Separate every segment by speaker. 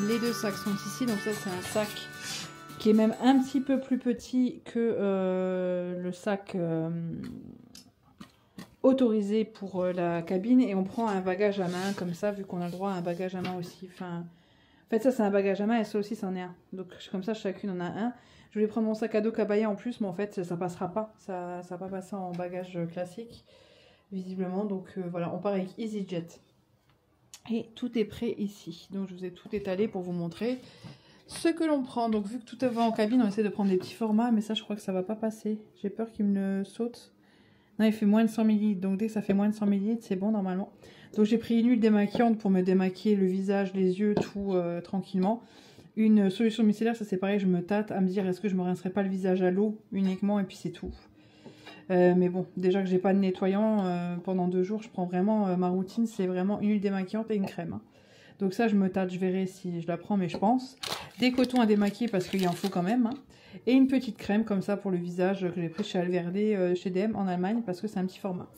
Speaker 1: les deux sacs sont ici. Donc ça, c'est un sac qui est même un petit peu plus petit que le sac autorisé pour la cabine. Et on prend un bagage à main comme ça, vu qu'on a le droit à un bagage à main aussi. Enfin, en fait, ça, c'est un bagage à main et ça aussi, c'en est un. Donc comme ça, chacune en a un. Je voulais prendre mon sac à dos Cabaya en plus, mais en fait, ça passera pas. Ça va pas passer en bagage classique, visiblement. Donc voilà, on part avec EasyJet. Et tout est prêt ici. Donc je vous ai tout étalé pour vous montrer ce que l'on prend. Donc vu que tout va en cabine, on essaie de prendre des petits formats, mais ça, je crois que ça va pas passer. J'ai peur qu'il me saute. Non, il fait moins de 100 ml. Donc dès que ça fait moins de 100 ml, c'est bon normalement. Donc j'ai pris une huile démaquillante pour me démaquiller le visage, les yeux, tout tranquillement. Une solution micellaire, ça c'est pareil, je me tâte à me dire est-ce que je me rincerai pas le visage à l'eau uniquement et puis c'est tout. Mais bon, déjà que j'ai pas de nettoyant pendant 2 jours, je prends vraiment ma routine, c'est vraiment une huile démaquillante et une crème. Hein. Donc ça je me tâte, je verrai si je la prends, mais je pense. Des cotons à démaquiller parce qu'il en faut quand même. Hein. Et une petite crème comme ça pour le visage que j'ai pris chez Alverde, chez DM en Allemagne parce que c'est un petit format.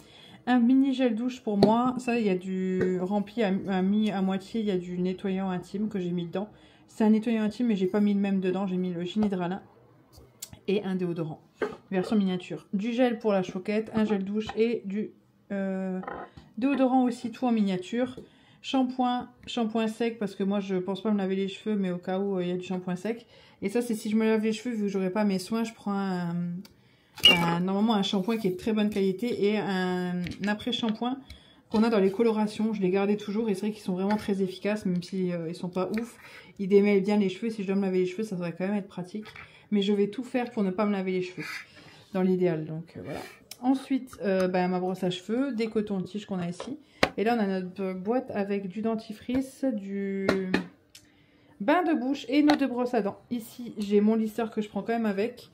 Speaker 1: Un mini gel douche pour moi, ça il y a du rempli à moitié, il y a du nettoyant intime que j'ai mis dedans. C'est un nettoyant intime mais j'ai pas mis le même dedans, j'ai mis le Ginidralin et un déodorant, version miniature. Du gel pour la choquette, un gel douche et du déodorant aussi, tout en miniature. Shampoing sec parce que moi je pense pas me laver les cheveux mais au cas où il y a du shampoing sec. Et ça c'est si je me lave les cheveux vu que j'aurai pas mes soins, je prends normalement un shampoing qui est de très bonne qualité et un après-shampoing qu'on a dans les colorations. Je les gardais toujours et c'est vrai qu'ils sont vraiment très efficaces même si ils sont pas ouf. Ils démêlent bien les cheveux. Si je dois me laver les cheveux ça devrait quand même être pratique. Mais je vais tout faire pour ne pas me laver les cheveux dans l'idéal. Donc voilà. Ensuite ma brosse à cheveux, des cotons-tiges qu'on a ici. Et là on a notre boîte avec du dentifrice, du bain de bouche et nos 2 brosses à dents. Ici j'ai mon lisseur que je prends quand même avec.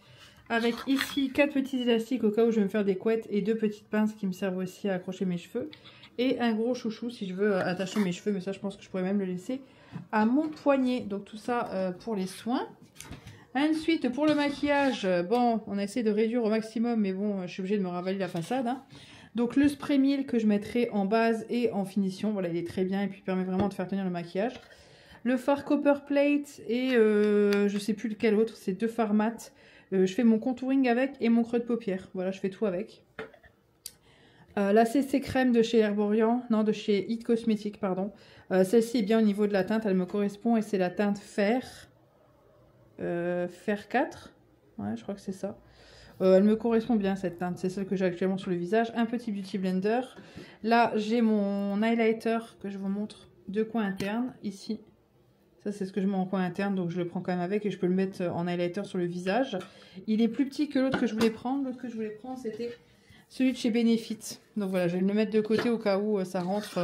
Speaker 1: Avec ici 4 petits élastiques au cas où je vais me faire des couettes et 2 petites pinces qui me servent aussi à accrocher mes cheveux. Et un gros chouchou si je veux attacher mes cheveux, mais ça je pense que je pourrais même le laisser à mon poignet. Donc tout ça pour les soins. Ensuite pour le maquillage, bon on a essayé de réduire au maximum mais bon je suis obligée de me ravaler la façade. Hein. Donc le spray mille que je mettrai en base et en finition, voilà il est très bien et puis il permet vraiment de faire tenir le maquillage. Le fard Copper Plate et je sais plus lequel autre, c'est 2 fards mat. Je fais mon contouring avec et mon creux de paupière. Voilà, je fais tout avec. La CC crème de chez Herborian, non, de chez It Cosmetics, pardon. Celle-ci est bien au niveau de la teinte, elle me correspond et c'est la teinte fer. Fer 4. Ouais, je crois que c'est ça. Elle me correspond bien cette teinte, c'est celle que j'ai actuellement sur le visage. Un petit Beauty Blender. Là, j'ai mon highlighter que je vous montre de coin interne, ici. Ça, c'est ce que je mets en coin interne, donc je le prends quand même avec et je peux le mettre en highlighter sur le visage. Il est plus petit que l'autre que je voulais prendre. L'autre que je voulais prendre, c'était celui de chez Benefit. Donc voilà, je vais le mettre de côté au cas où ça rentre.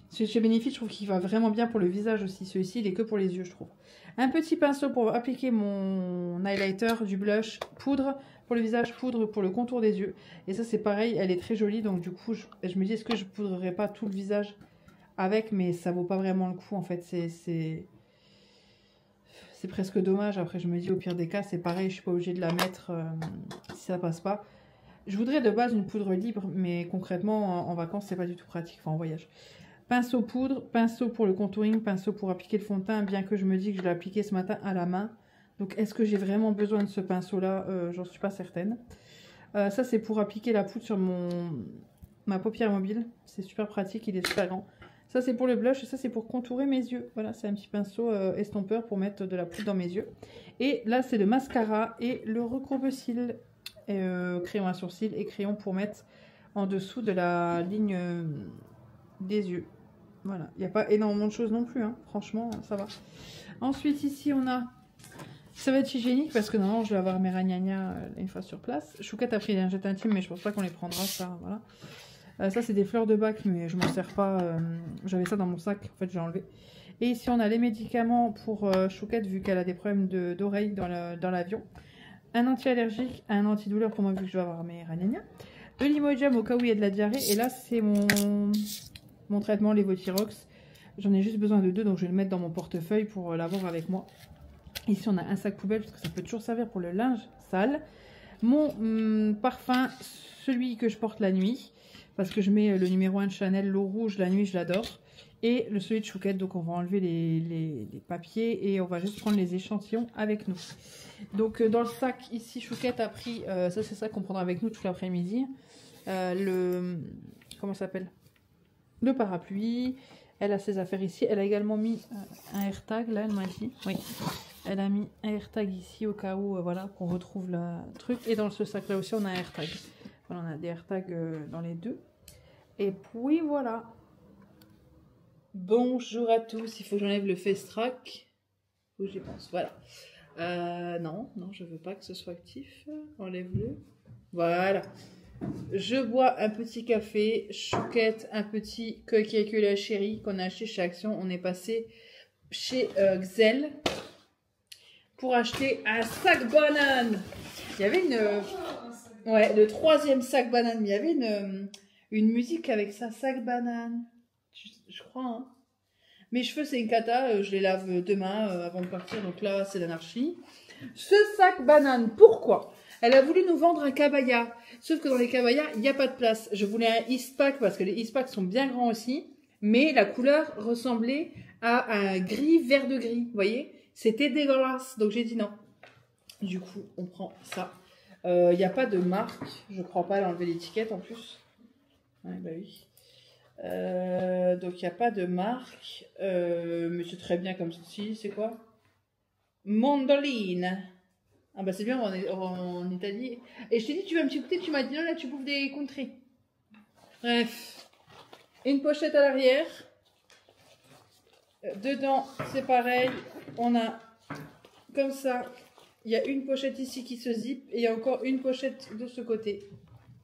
Speaker 1: Celui de chez Benefit, je trouve qu'il va vraiment bien pour le visage aussi. Celui-ci, il est que pour les yeux, je trouve. Un petit pinceau pour appliquer mon highlighter, du blush, poudre pour le visage, poudre pour le contour des yeux. Et ça, c'est pareil, elle est très jolie. Donc du coup, je me dis, est-ce que je poudrerai pas tout le visage avec, mais ça vaut pas vraiment le coup en fait, c'est presque dommage. Après je me dis au pire des cas c'est pareil, je suis pas obligée de la mettre si ça passe pas. Je voudrais de base une poudre libre mais concrètement en vacances c'est pas du tout pratique, enfin en voyage. Pinceau poudre, pinceau pour le contouring, pinceau pour appliquer le fond de teint, bien que je me dis que je l'ai appliqué ce matin à la main. Donc est-ce que j'ai vraiment besoin de ce pinceau là? J'en suis pas certaine. Ça c'est pour appliquer la poudre sur ma paupière mobile, c'est super pratique, il est super grand. Ça c'est pour le blush et ça c'est pour contourer mes yeux. Voilà, c'est un petit pinceau estompeur pour mettre de la poudre dans mes yeux. Et là c'est le mascara et le recourbe-cils, crayon à sourcils et crayon pour mettre en dessous de la ligne des yeux. Voilà, il n'y a pas énormément de choses non plus, hein. Franchement ça va. Ensuite ici on a, ça va être hygiénique parce que normalement je vais avoir mes ragnagnas une fois sur place. Chouquette a pris des lingettes intimes mais je pense pas qu'on les prendra, ça, voilà. Ça c'est des fleurs de bac mais je m'en sers pas, j'avais ça dans mon sac, en fait j'ai enlevé. Et ici on a les médicaments pour Chouquette vu qu'elle a des problèmes d'oreille dans l'avion. Un anti-allergique, un antidouleur pour moi vu que je vais avoir mes ragnagnas. De l'Imodium au cas où il y a de la diarrhée. Et là c'est mon traitement Levothyrox. J'en ai juste besoin de 2 donc je vais le mettre dans mon portefeuille pour l'avoir avec moi. Ici on a un sac poubelle parce que ça peut toujours servir pour le linge sale. Mon parfum, celui que je porte la nuit. Parce que je mets le numéro 1 de Chanel, l'eau rouge, la nuit je l'adore. et le celui de Chouquette. Donc on va enlever les papiers et on va juste prendre les échantillons avec nous. Donc dans le sac ici, Chouquette a pris, ça c'est ça qu'on prendra avec nous tout l'après-midi, comment ça s'appelle, le parapluie. Elle a ses affaires ici. Elle a également mis un AirTag, là, elle m'a dit. Oui. Elle a mis un AirTag ici au cas où, voilà, qu'on retrouve le truc. Et dans ce sac-là aussi, on a un AirTag. Voilà, on a des AirTags dans les deux. Et puis, voilà. Bonjour à tous. Il faut que j'enlève le face track. Faut que j'y pense. Voilà. Non, je veux pas que ce soit actif. Enlève-le. Voilà. Je bois un petit café, Chouquette, un petit coquille la chérie qu'on a acheté chez Action. On est passé chez Xel pour acheter un sac banane. Il y avait ouais, le 3e sac banane. Mais il y avait une musique avec ça, sac banane. Je crois, hein. Mes cheveux, c'est une cata. Je les lave demain avant de partir. Donc là, c'est l'anarchie. Ce sac banane, pourquoi ? Elle a voulu nous vendre un cabaya. Sauf que dans les cabayas, il n'y a pas de place. Je voulais un Eastpak parce que les Eastpak sont bien grands aussi. Mais la couleur ressemblait à un gris, vert de gris. Vous voyez? C'était dégueulasse. Donc j'ai dit non. Du coup, on prend ça. Il n'y a pas de marque. Je ne crois pas, elle a enlevé l'étiquette en plus. Ouais, bah oui. Donc il n'y a pas de marque. Mais c'est très bien comme ceci. C'est quoi? Mandoline. Ah bah c'est bien, on est en Italie. Et je t'ai dit, tu vas me écouter, tu m'as dit non, là tu bouffes des contrées. Bref. Une pochette à l'arrière. Dedans, c'est pareil. On a comme ça. Il y a une pochette ici qui se zip. Et il y a encore une pochette de ce côté.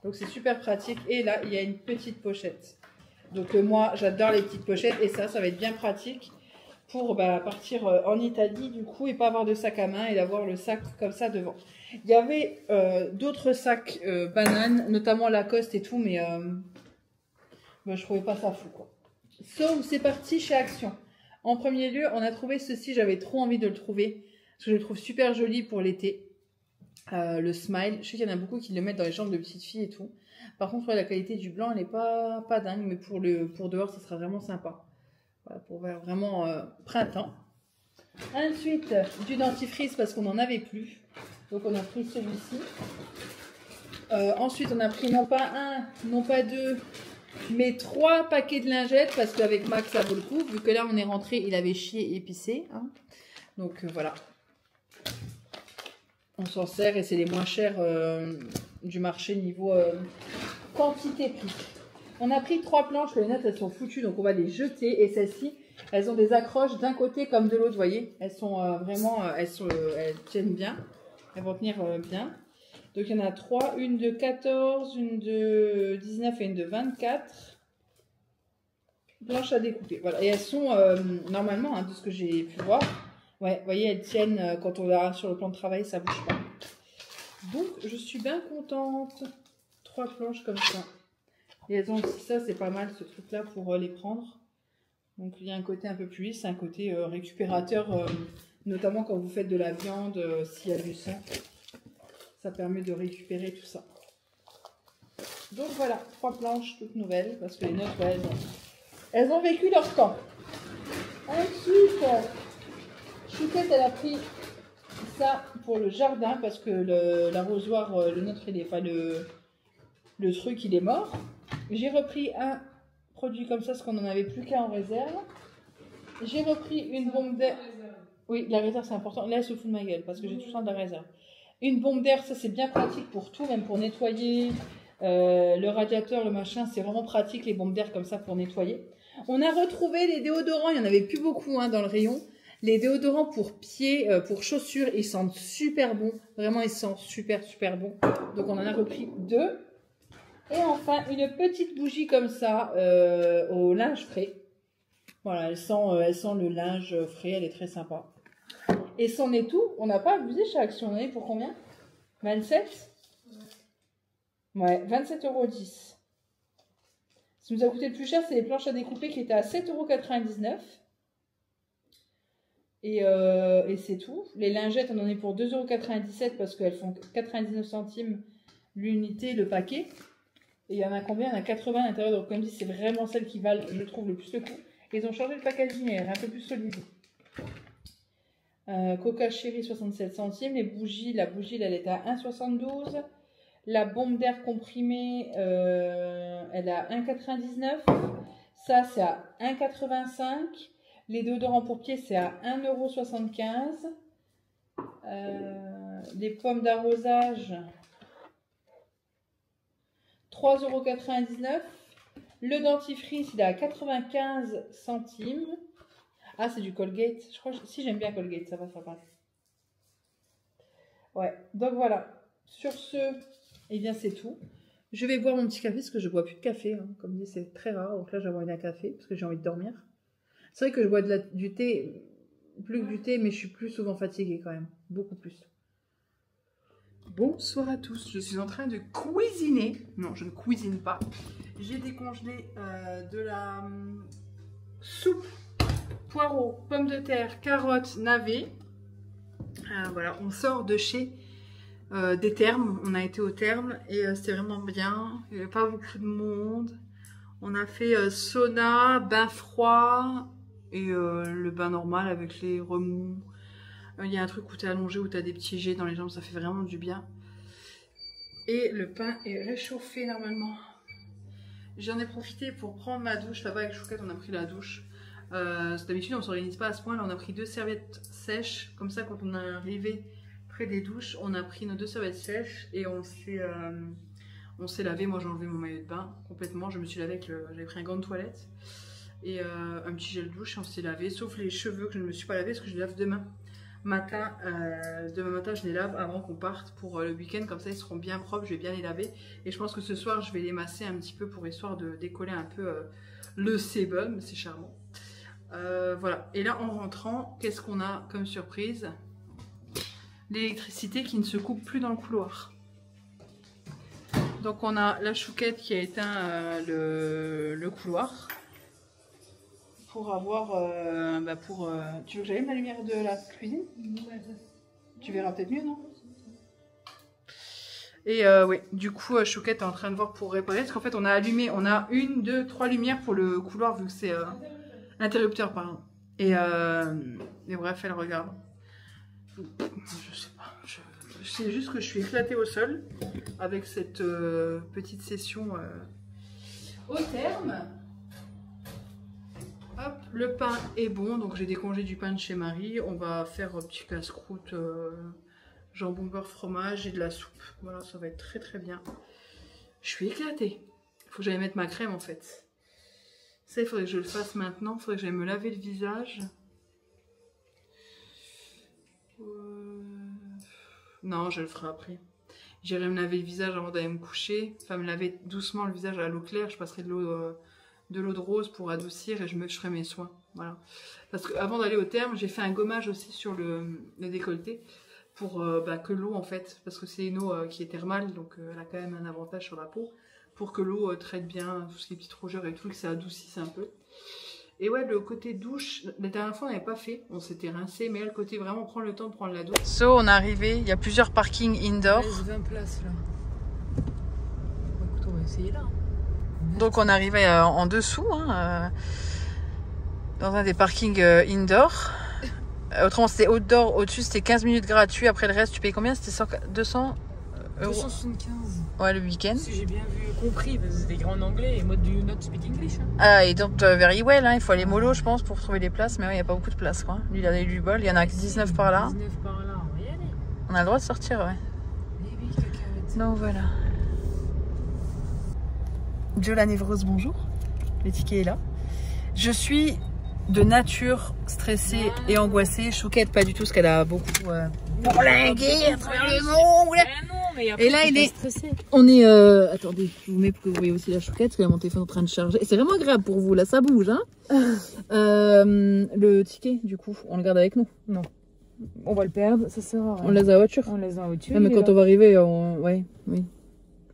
Speaker 1: Donc c'est super pratique. Et là, il y a une petite pochette. Donc moi, j'adore les petites pochettes. Et ça va être bien pratique pour partir en Italie du coup et pas avoir de sac à main et d'avoir le sac comme ça devant. Il y avait d'autres sacs bananes, notamment Lacoste et tout, mais je trouvais pas ça fou quoi. So, c'est parti chez Action. En premier lieu, on a trouvé ceci, j'avais trop envie de le trouver, parce que je le trouve super joli pour l'été. Le smile, je sais qu'il y en a beaucoup qui le mettent dans les chambres de petites filles et tout. Par contre, ouais, la qualité du blanc, elle n'est pas dingue, mais pour dehors, ça sera vraiment sympa. Voilà, pour vraiment printemps. Ensuite, du dentifrice parce qu'on n'en avait plus. Donc on a pris celui-ci. Ensuite, on a pris non pas un, non pas deux, mais 3 paquets de lingettes parce qu'avec Max, ça vaut le coup. Vu que là, on est rentré, il avait chié et pissé. Hein. Donc voilà. On s'en sert et c'est les moins chers du marché niveau quantité-prix. On a pris 3 planches, les notes elles sont foutues donc on va les jeter et celles-ci elles ont des accroches d'un côté comme de l'autre, vous voyez. Elles sont vraiment, elles tiennent bien, elles vont tenir bien. Donc il y en a 3, une de 14, une de 19 et une de 24 planches à découper. Voilà, et elles sont normalement, hein, de ce que j'ai pu voir, ouais, vous voyez, elles tiennent quand on l'a sur le plan de travail, ça bouge pas. Donc je suis bien contente. 3 planches comme ça. Et elles ont aussi ça, c'est pas mal ce truc là pour les prendre. Donc il y a un côté un peu plus lisse, un côté récupérateur, notamment quand vous faites de la viande, s'il y a du sang. Ça permet de récupérer tout ça. Donc voilà, 3 planches toutes nouvelles, parce que les nôtres, ouais, elles ont vécu leur temps. Ensuite, Chouquette, elle a pris ça pour le jardin, parce que l'arrosoir, le nôtre, il est pas le truc, il est mort. J'ai repris un produit comme ça, parce qu'on n'en avait plus qu'un en réserve. J'ai repris une bombe d'air. Oui, la réserve, c'est important. Là, elle se fout de ma gueule, parce que j'ai tout le temps de la réserve. Une bombe d'air, ça, c'est bien pratique pour tout, même pour nettoyer le radiateur, le machin. C'est vraiment pratique, les bombes d'air comme ça, pour nettoyer. On a retrouvé les déodorants. Il n'y en avait plus beaucoup dans le rayon. Les déodorants pour pieds, pour chaussures, ils sentent super bon. Vraiment, ils sentent super, super bon. Donc, on en a repris 2. Et enfin, une petite bougie comme ça au linge frais. Voilà, elle sent le linge frais, elle est très sympa. Et c'en est tout. On n'a pas abusé chez Action. On en est pour combien? 27? Ouais, 27,10 €. Ce qui nous a coûté le plus cher, c'est les planches à découper qui étaient à 7,99 €. Et c'est tout. Les lingettes, on en est pour 2,97 € parce qu'elles font 99 centimes l'unité, le paquet. Et il y en a combien? Il y en a 80 à l'intérieur. Donc, comme dit, c'est vraiment celles qui valent, je trouve, le plus le coup. Ils ont changé le packaging, elle est un peu plus solide. Coca Chéri 67 centimes. Les bougies, la bougie elle est à 1,72. La bombe d'air comprimée, elle est à 1,99. Ça c'est à 1,85. Les déodorants pour pieds c'est à 1,75 €. Les pommes d'arrosage 3,99 €. Le dentifrice il est à 95 centimes. Ah, c'est du Colgate. Je crois que si j'aime bien Colgate, ça va, ça passe. Ouais, donc voilà. Sur ce, eh bien c'est tout. Je vais boire mon petit café parce que je bois plus de café. Hein. Comme dit, c'est très rare. Donc là, je vais boire un café parce que j'ai envie de dormir. C'est vrai que je bois du thé, plus que du thé, mais je suis plus souvent fatiguée quand même. Beaucoup plus. Bonsoir à tous. Je suis en train de cuisiner. Non, je ne cuisine pas. J'ai décongelé de la soupe. Poireaux, pommes de terre, carottes, navets. Voilà, on sort de chez des thermes. On a été aux thermes et c'était vraiment bien. Il n'y avait pas beaucoup de monde. On a fait sauna, bain froid et le bain normal avec les remous. Il y a un truc où tu es allongé, où tu as des petits jets dans les jambes. Ça fait vraiment du bien. Et le pain est réchauffé normalement. J'en ai profité pour prendre ma douche. Là-bas avec Chouquette, on a pris la douche. D'habitude on ne s'organise pas à ce point. Là on a pris 2 serviettes sèches. Comme ça quand on est arrivé près des douches, on a pris nos 2 serviettes sèches et on s'est lavé. Moi j'ai enlevé mon maillot de bain complètement. Je me suis lavé avec j'avais pris un gant de toilette et un petit gel douche et on s'est lavé. Sauf les cheveux que je ne me suis pas lavé parce que je les lave demain matin. Demain matin je les lave avant qu'on parte pour le week-end. Comme ça ils seront bien propres. Je vais bien les laver. Et je pense que ce soir je vais les masser un petit peu pour histoire de décoller un peu le sébum. C'est charmant. Voilà, et là en rentrant, qu'est-ce qu'on a comme surprise? L'électricité qui ne se coupe plus dans le couloir. Donc on a la Chouquette qui a éteint le couloir pour avoir tu veux que j'allume la lumière de la cuisine? Tu verras peut-être mieux, non? Et oui, du coup Chouquette est en train de voir pour réparer parce qu'en fait on a allumé, on a 1, 2, 3 lumières pour le couloir vu que c'est interrupteur, pardon. Et bref, elle regarde. Je sais pas. Je sais juste que je suis éclatée au sol avec cette petite session au terme. Hop, le pain est bon. Donc j'ai décongé du pain de chez Marie. On va faire un petit casse-croûte, jambon, beurre, fromage et de la soupe. Voilà, ça va être très très bien. Je suis éclatée. Il faut que j'aille mettre ma crème en fait. Ça, il faudrait que je le fasse maintenant. Il faudrait que j'aille me laver le visage. Non, je le ferai après. J'irai me laver le visage avant d'aller me coucher. Enfin, me laver doucement le visage à l'eau claire. Je passerai de l'eau de rose pour adoucir et je ferai mes soins. Voilà. Parce qu'avant d'aller au terme, j'ai fait un gommage aussi sur le décolleté. Pour que l'eau, en fait, parce que c'est une eau qui est thermale. Donc, elle a quand même un avantage sur la peau. Pour que l'eau traite bien tout ce qui est petites rougeurs et tout, que ça adoucisse un peu. Et ouais, le côté douche, la dernière fois on n'avait pas fait, on s'était rincé, mais là le côté vraiment prendre le temps de prendre la douche. So, on est arrivé, il y a plusieurs parkings indoor.
Speaker 2: Ouais, j'ai 20 places là. Bon, écoute, on va essayer là.
Speaker 1: Donc on est arrivé en dessous, hein, dans un des parkings indoor. Autrement c'était outdoor, au-dessus c'était 15 minutes gratuit, après le reste tu payes combien? C'était 200 €.
Speaker 2: 275.
Speaker 1: Ouais, le week-end.
Speaker 2: Si j'ai bien compris, parce que c'est écrit en anglais et mode do you not speak English. Hein.
Speaker 1: Ah, et donc very well, hein, il faut aller mollo, je pense, pour trouver des places, mais ouais, il n'y a pas beaucoup de places, quoi. Lui, il a eu du bol, il y en a 19 par là.
Speaker 2: 19 par là, on va y aller.
Speaker 1: On a le droit de sortir, ouais.
Speaker 2: Eh oui, cacahuète.
Speaker 1: Donc voilà. Joe la névrose, bonjour. Le ticket est là. Je suis de nature stressée et angoissée. Chouquette, pas du tout, parce qu'elle a beaucoup bourlingué à travers le monde. Et là, il est. On est. Attendez, je vous mets pour que vous voyez aussi la Chouquette, parce que mon téléphone est en train de charger. Et c'est vraiment agréable pour vous, là, ça bouge, hein. Le ticket, du coup, on le garde avec nous?
Speaker 2: Non. On va le perdre, ça sert à rien.
Speaker 1: On le laisse dans la voiture?
Speaker 2: On le laisse dans la voiture.
Speaker 1: Ouais, mais quand on va arriver, ouais, oui.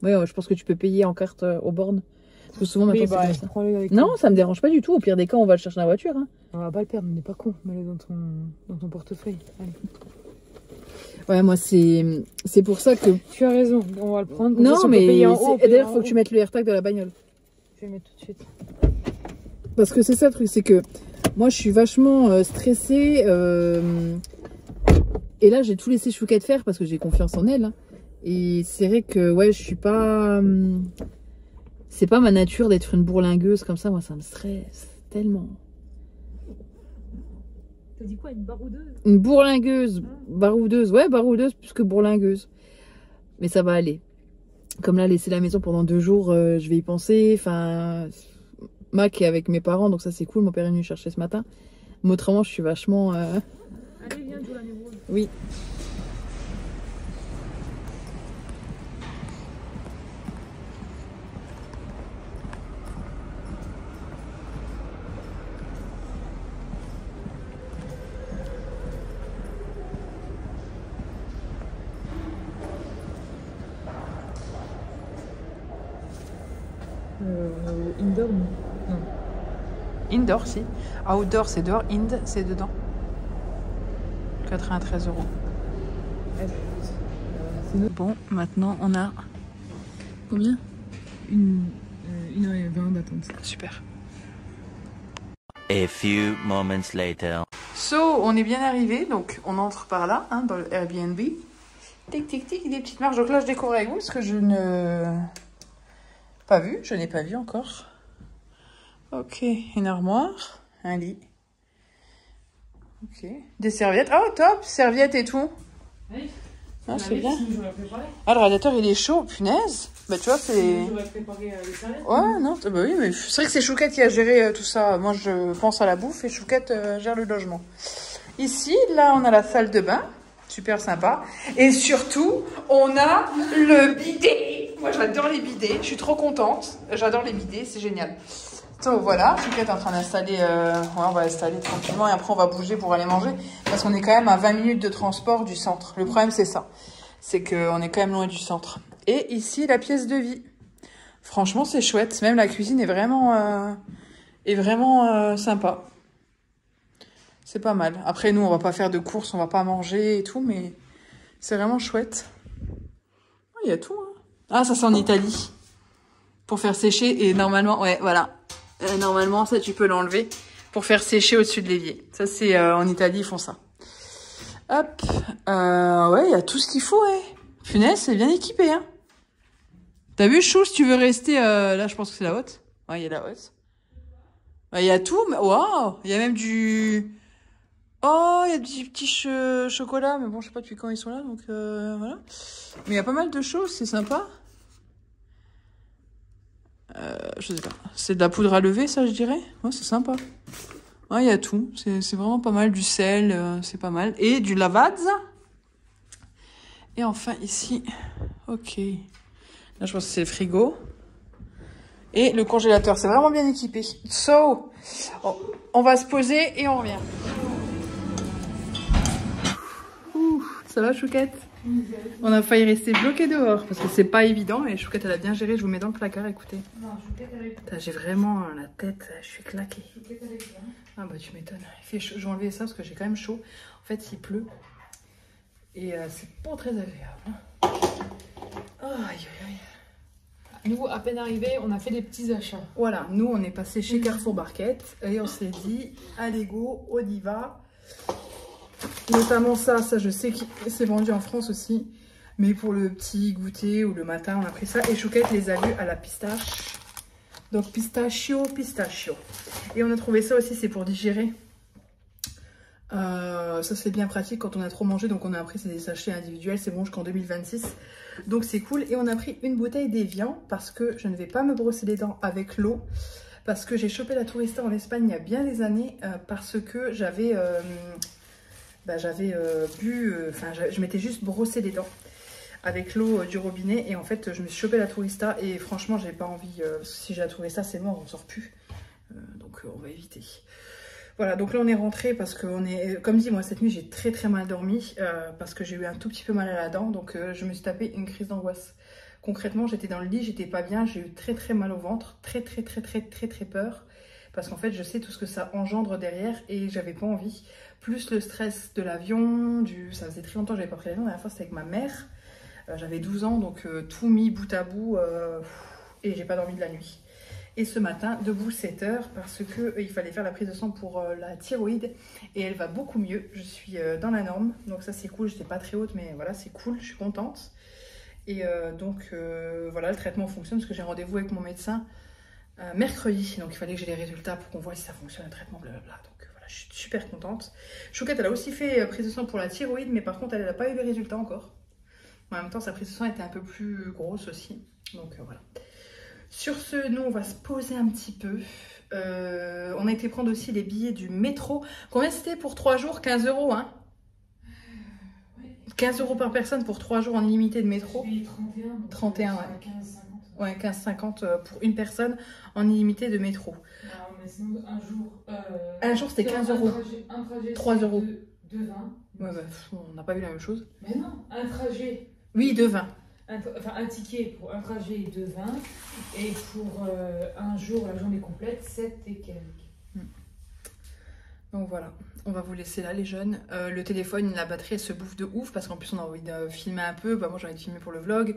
Speaker 1: Ouais, je pense que tu peux payer en carte aux bornes. Parce que souvent, maintenant,
Speaker 2: bah,
Speaker 1: c'est comme ça. Non, ça me dérange pas du tout. Au pire des cas, on va le chercher dans la voiture. Hein.
Speaker 2: On va pas le perdre, on n'est pas con. Mets-le dans ton portefeuille. Allez.
Speaker 1: Ouais, moi, c'est pour ça que...
Speaker 2: Tu as raison, on va le prendre.
Speaker 1: Non, mais d'ailleurs, il faut que tu mettes le AirTag de la bagnole.
Speaker 2: Je vais le mettre tout de suite.
Speaker 1: Parce que c'est ça le truc, c'est que moi je suis vachement stressée. Et là j'ai tout laissé Chouquette faire parce que j'ai confiance en elle. Hein. Et c'est vrai que ouais, je suis pas... c'est pas ma nature d'être une bourlingueuse comme ça, moi ça me stresse tellement.
Speaker 2: T'as dit quoi, une baroudeuse?
Speaker 1: Une bourlingueuse, baroudeuse, ouais baroudeuse plus que bourlingueuse. Mais ça va aller. Comme là, laisser la maison pendant 2 jours, je vais y penser. Enfin, Mac est avec mes parents, donc ça c'est cool. Mon père est venu chercher ce matin. Mais autrement, je suis vachement...
Speaker 2: Allez, viens, joue la névrose.
Speaker 1: Oui.
Speaker 2: Indoor, non.
Speaker 1: Indoor, si. Outdoor, c'est dehors. Ind, c'est dedans. 93 €. Bon, maintenant, on a... Combien?
Speaker 2: 1h20 d'attente.
Speaker 1: Super.
Speaker 3: A few moments later.
Speaker 1: So, on est bien arrivé, donc on entre par là, hein, dans le Airbnb. Tic, tic, tic, des petites marches. Donc là, je découvre avec vous, parce que je ne... Pas vu, je n'ai pas vu encore. Ok, une armoire, un lit. Ok, des serviettes. Oh, top, serviettes et tout.
Speaker 2: Oui.
Speaker 1: Ah, c'est bien.
Speaker 2: J'aurais préparé.
Speaker 1: Ah, le radiateur, il est chaud, punaise. Bah, tu vois, c'est...
Speaker 2: J'aurais préparé les serviettes.
Speaker 1: Ouais, non, bah oui, mais c'est vrai que c'est Chouquette qui a géré tout ça. Moi, je pense à la bouffe et Chouquette gère le logement. Ici, là, on a la salle de bain. Super sympa. Et surtout, on a le bidet. Moi, j'adore les bidets. Je suis trop contente. J'adore les bidets, c'est génial. Donc voilà, Chouquette est en train d'installer. Ouais, on va installer tranquillement et après, on va bouger pour aller manger. Parce qu'on est quand même à 20 minutes de transport du centre. Le problème, c'est ça. C'est qu'on est quand même loin du centre. Et ici, la pièce de vie. Franchement, c'est chouette. Même la cuisine est vraiment sympa. C'est pas mal. Après, nous, on va pas faire de courses, on va pas manger et tout, mais c'est vraiment chouette. Il y a tout, hein. Ah, ça, c'est en Italie. Pour faire sécher. Et normalement, ouais, voilà. Normalement, ça, tu peux l'enlever pour faire sécher au-dessus de l'évier. Ça, c'est en Italie, ils font ça. Hop. Ouais, il y a tout ce qu'il faut, ouais. Punaise, c'est bien équipé, hein. T'as vu, Chou, si tu veux rester... là, je pense que c'est la haute. Ouais, il y a la haute. Il y a tout. Waouh. Il y a même du... Oh, il y a des petits chocolats, mais bon, je sais pas depuis quand ils sont là, donc voilà. Mais il y a pas mal de choses, c'est sympa. Je sais pas. C'est de la poudre à lever, ça, je dirais. Ouais, c'est sympa. Ouais, il y a tout. C'est vraiment pas mal. Du sel, c'est pas mal. Et du lavazza. Et enfin, ici, ok. Là, je pense que c'est le frigo. Et le congélateur, c'est vraiment bien équipé. So, on va se poser et on revient. Ça va, Chouquette? On a failli rester bloqué dehors parce que c'est pas évident. Mais Chouquette, elle a bien géré. Je vous mets dans le placard, écoutez.
Speaker 2: Non, Chouquette avec.
Speaker 1: J'ai vraiment la tête, je suis claquée.
Speaker 2: Chouquette avec toi.
Speaker 1: Ah bah tu m'étonnes. Il fait chaud. Je vais enlever ça parce que j'ai quand même chaud. En fait, il pleut. Et c'est pas très agréable. Aïe, aïe, aïe.
Speaker 2: Nous, à peine arrivés, on a fait des petits achats.
Speaker 1: Voilà, nous on est passé chez Carrefour Barquette et on s'est dit, allez go, on y va. Notamment ça je sais que c'est vendu en France aussi. Mais pour le petit goûter ou le matin, on a pris ça. Et Chouquette les a vus à la pistache. Donc pistachio. Et on a trouvé ça aussi, c'est pour digérer. Ça c'est bien pratique quand on a trop mangé. Donc on a pris des sachets individuels, c'est bon jusqu'en 2026. Donc c'est cool. Et on a pris une bouteille d'Evian parce que je ne vais pas me brosser les dents avec l'eau. Parce que j'ai chopé la tourista en Espagne il y a bien des années. Parce que j'avais bu, je m'étais juste brossé les dents avec l'eau du robinet. Et en fait je me suis chopé la tourista et franchement j'ai pas envie, si j'ai la tourista c'est mort, on sort plus. Donc on va éviter. Voilà, donc là on est rentré parce que comme dit, moi cette nuit j'ai très mal dormi parce que j'ai eu un tout petit peu mal à la dent, donc je me suis tapé une crise d'angoisse. Concrètement, j'étais dans le lit, j'étais pas bien, j'ai eu très mal au ventre, très peur parce qu'en fait je sais tout ce que ça engendre derrière et j'avais pas envie. Plus le stress de l'avion, ça faisait très longtemps que j'avais pas pris l'avion, la dernière fois c'était avec ma mère, j'avais 12 ans donc tout mis bout à bout et j'ai pas dormi de la nuit. Et ce matin, debout 7 heures parce que il fallait faire la prise de sang pour la thyroïde et elle va beaucoup mieux. Je suis dans la norme, donc ça c'est cool. Je n'étais pas très haute, mais voilà, c'est cool, je suis contente. Et donc voilà, le traitement fonctionne parce que j'ai rendez-vous avec mon médecin mercredi. Donc il fallait que j'ai les résultats pour qu'on voit si ça fonctionne le traitement, blablabla. Donc voilà, je suis super contente. Chouquette, elle a aussi fait prise de sang pour la thyroïde, mais par contre elle n'a pas eu les résultats encore. En même temps, sa prise de sang était un peu plus grosse aussi. Donc voilà. Sur ce, nous, on va se poser un petit peu. On a été prendre aussi les billets du métro. Combien c'était pour 3 jours? 15 €, hein? 15 € par personne pour 3 jours en illimité de métro. 31, ouais. 15,50. Ouais, 15,50 pour une personne en illimité de métro.
Speaker 2: Non, mais sinon,
Speaker 1: un jour, c'était 15 €.
Speaker 2: Un trajet,
Speaker 1: 3 €.
Speaker 2: De 20.
Speaker 1: Ouais, bah, on n'a pas vu la même chose.
Speaker 2: Mais non, un trajet.
Speaker 1: Oui, de 20.
Speaker 2: Un ticket pour un trajet de 20 et pour un jour, la journée complète, 7 et quelques.
Speaker 1: Donc voilà, on va vous laisser là les jeunes. Le téléphone, la batterie elle se bouffe de ouf parce qu'en plus on a envie de filmer un peu. Bah, moi j'ai envie de filmer pour le vlog,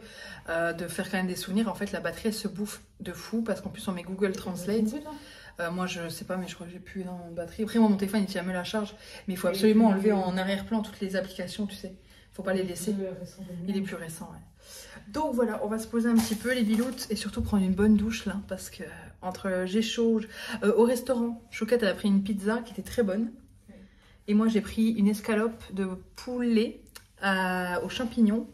Speaker 1: de faire quand même des souvenirs. En fait la batterie elle se bouffe de fou parce qu'en plus on met Google Translate. Moi je sais pas mais je crois que j'ai plus énormément de batterie. Après moi mon téléphone il tient mieux la charge mais il faut absolument enlever en arrière-plan toutes les applications, tu sais. Faut pas les laisser. Il est plus récent, ouais. Donc voilà, on va se poser un petit peu les biloutes et surtout prendre une bonne douche là parce que entre j'ai chaud, au restaurant, Chouquette elle a pris une pizza qui était très bonne et moi j'ai pris une escalope de poulet aux champignons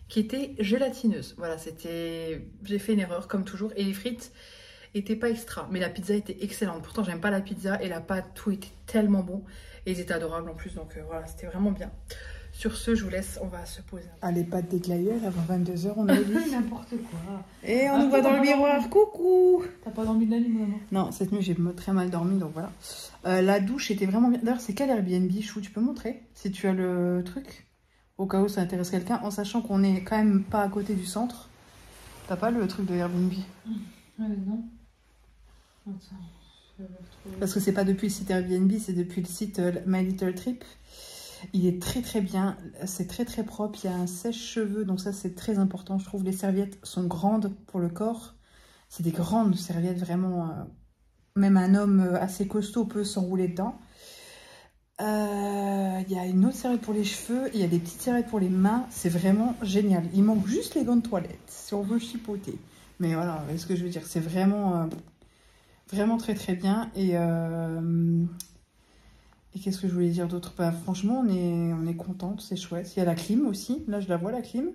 Speaker 1: qui était gélatineuse. Voilà, j'ai fait une erreur comme toujours et les frites étaient pas extra mais la pizza était excellente. Pourtant j'aime pas la pizza et la pâte, tout était tellement bon et ils étaient adorables en plus donc voilà, c'était vraiment bien. Sur ce, je vous laisse, on va se poser.
Speaker 4: Ah, les pâtes d'éclailleurs, avant 22 h, on a dit.
Speaker 2: N'importe quoi.
Speaker 4: Et on nous voit dans le miroir. Coucou.
Speaker 2: T'as pas dormi de la nuit, maman?
Speaker 4: Non, cette nuit, j'ai très mal dormi, donc voilà. La douche était vraiment bien. D'ailleurs, c'est quel Airbnb, Chou? Tu peux montrer si tu as le truc? Au cas où ça intéresse quelqu'un, en sachant qu'on est quand même pas à côté du centre. T'as pas le truc de Airbnb?
Speaker 2: Non. Attends, je vais retrouver.
Speaker 4: Parce que c'est pas depuis le site Airbnb, c'est depuis le site My Little Trip. Il est très très bien, c'est très très propre, il y a un sèche-cheveux, donc ça c'est très important, je trouve. Les serviettes sont grandes pour le corps, c'est des grandes serviettes vraiment, même un homme assez costaud peut s'enrouler dedans. Il y a une autre serviette pour les cheveux, il y a des petites serviettes pour les mains, c'est vraiment génial. Il manque juste les gants de toilette, si on veut chipoter. Mais voilà, ce que je veux dire, c'est vraiment, vraiment très très bien. Et qu'est-ce que je voulais dire d'autre? Bah, franchement, on est contente, c'est chouette. Il y a la clim aussi. Là, je la vois, la clim.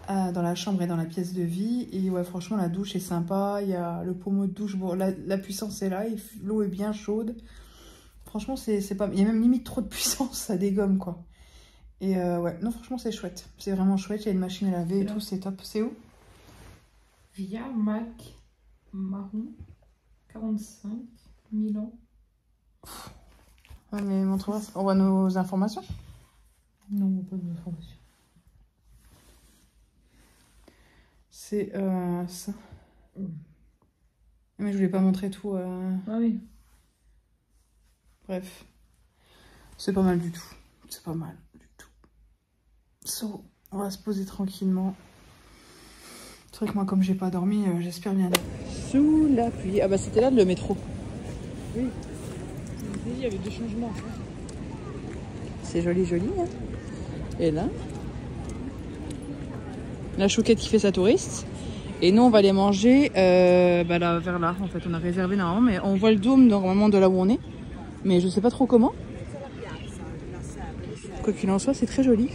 Speaker 4: Dans la chambre et dans la pièce de vie. Et ouais, franchement, la douche est sympa. Il y a le pommeau de douche. Bon, la puissance est là. L'eau est bien chaude. Franchement, c'est pas... Il y a même limite trop de puissance. Ça dégomme, quoi. Et ouais, non, franchement, c'est chouette. C'est vraiment chouette. Il y a une machine à laver et tout. C'est top. C'est où?
Speaker 2: Via Mac Marron 45 Milan.
Speaker 4: Ouais, mais montre-moi, on voit nos informations.
Speaker 2: Non, pas d'informations.
Speaker 4: C'est ça. Mais je voulais pas montrer tout.
Speaker 2: Ah oui.
Speaker 4: Bref. C'est pas mal du tout. C'est pas mal du tout. So, on va se poser tranquillement. C'est vrai que moi, comme j'ai pas dormi, j'espère bien. Sous la pluie. Ah bah c'était là le métro.
Speaker 2: Oui. Il y avait 2 changements à faire.
Speaker 4: C'est joli, joli. Hein. Et là, la Chouquette qui fait sa touriste. Et nous, on va aller manger là, vers là. En fait, on a réservé normalement, mais on voit le dôme normalement de là où on est. Mais je sais pas trop comment. Quoi qu'il en soit, c'est très joli.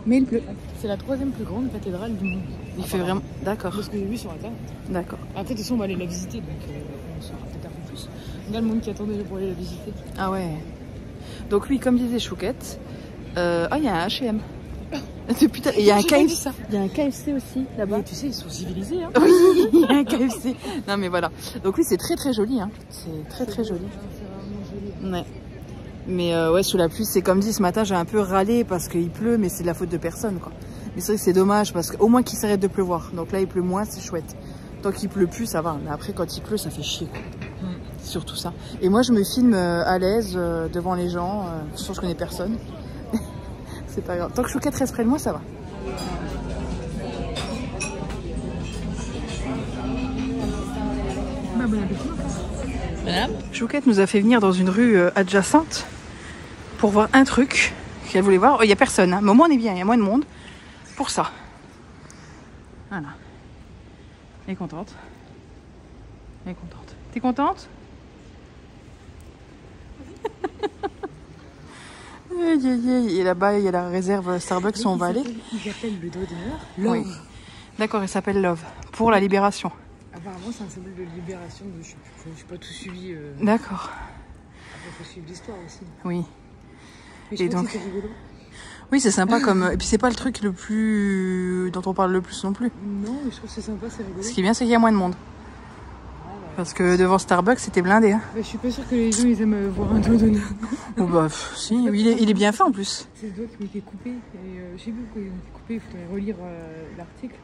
Speaker 4: Mais il pleut.
Speaker 2: C'est la 3e plus grande cathédrale du monde.
Speaker 4: Il fait vraiment... D'accord.
Speaker 2: C'est ce que j'ai vu sur Internet.
Speaker 4: D'accord.
Speaker 2: Après, de toute façon, on va aller la visiter, donc on saura peut-être un peu plus. Il y a le monde qui attendait pour aller la visiter.
Speaker 4: Ah ouais. Donc oui, comme disait Chouquette, il y a un H&M. Putain, il y a un KFC. Il y a un KFC aussi là-bas.
Speaker 2: Tu sais, ils sont civilisés. Hein.
Speaker 4: Oui, il y a un KFC. Non mais voilà. Donc oui, c'est très très joli. Hein. C'est très très joli.
Speaker 2: C'est vraiment joli.
Speaker 4: Ouais. Mais ouais, sous la pluie, c'est comme dit ce matin, j'ai un peu râlé parce qu'il pleut, mais c'est de la faute de personne, quoi. Mais c'est vrai que c'est dommage parce qu'au moins qu'il s'arrête de pleuvoir. Donc là, il pleut moins, c'est chouette. Tant qu'il pleut plus, ça va. Mais après, quand il pleut, ça fait chier, quoi. C'est surtout ça. Et moi, je me filme à l'aise devant les gens. Sauf que je connais personne. C'est pas grave. Tant que Chouquette reste près de moi, ça va. Chouquette nous a fait venir dans une rue adjacente pour voir un truc qu'elle voulait voir. Il n'y a personne, hein. Mais au moins on est bien, il y a moins de monde pour ça. Voilà. Elle est contente. Elle est contente. T'es contente? Et là-bas, il y a la réserve Starbucks où on va aller.
Speaker 2: Ils appellent le doigt d'honneur Love.
Speaker 4: Oui. D'accord, il s'appelle Love. Pour la libération.
Speaker 2: Apparemment, c'est un symbole de libération. Je n'ai pas tout suivi.
Speaker 4: D'accord.
Speaker 2: Après, il faut suivre l'histoire aussi.
Speaker 4: Oui.
Speaker 2: Mais je
Speaker 4: Et
Speaker 2: trouve
Speaker 4: donc...
Speaker 2: que c'est rigolo.
Speaker 4: Oui, c'est sympa comme... Et puis c'est pas le truc le plus... dont on parle le plus non plus.
Speaker 2: Non, mais je trouve que c'est sympa, c'est rigolo.
Speaker 4: Ce qui est bien, c'est qu'il y a moins de monde. Parce que devant Starbucks, c'était blindé. Hein.
Speaker 2: Bah, je suis pas sûre que les gens ils aiment voir un doigt d'honneur.
Speaker 4: Oh bah, si, il est bien fait en plus.
Speaker 2: C'est le doigt qui m'a été coupé. Et je sais plus pourquoi ils ont été coupés, il faudrait relire l'article.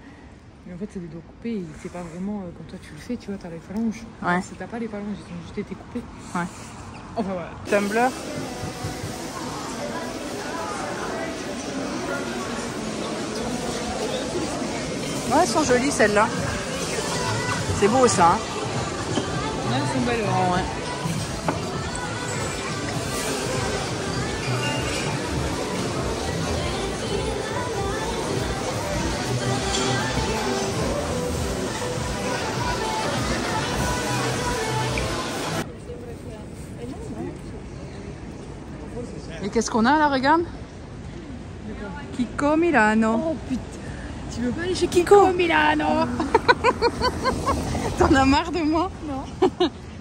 Speaker 2: Mais en fait, c'est des doigts coupés et c'est pas vraiment comme toi tu le fais, tu vois, t'as les phalanges.
Speaker 4: Ouais.
Speaker 2: T'as pas les phalanges, ils ont juste été coupés.
Speaker 4: Ouais.
Speaker 2: Enfin voilà.
Speaker 4: Tumblr. Ouais, elles sont jolies celles-là. C'est beau ça. Hein.
Speaker 2: Ouais, elles sont belles.
Speaker 4: Oh, ouais. Et qu'est-ce qu'on a là, regarde? Kiko Milano.
Speaker 2: Oh putain, tu veux pas aller chez Kiko Milano?
Speaker 4: T'en as marre de moi?
Speaker 2: Non.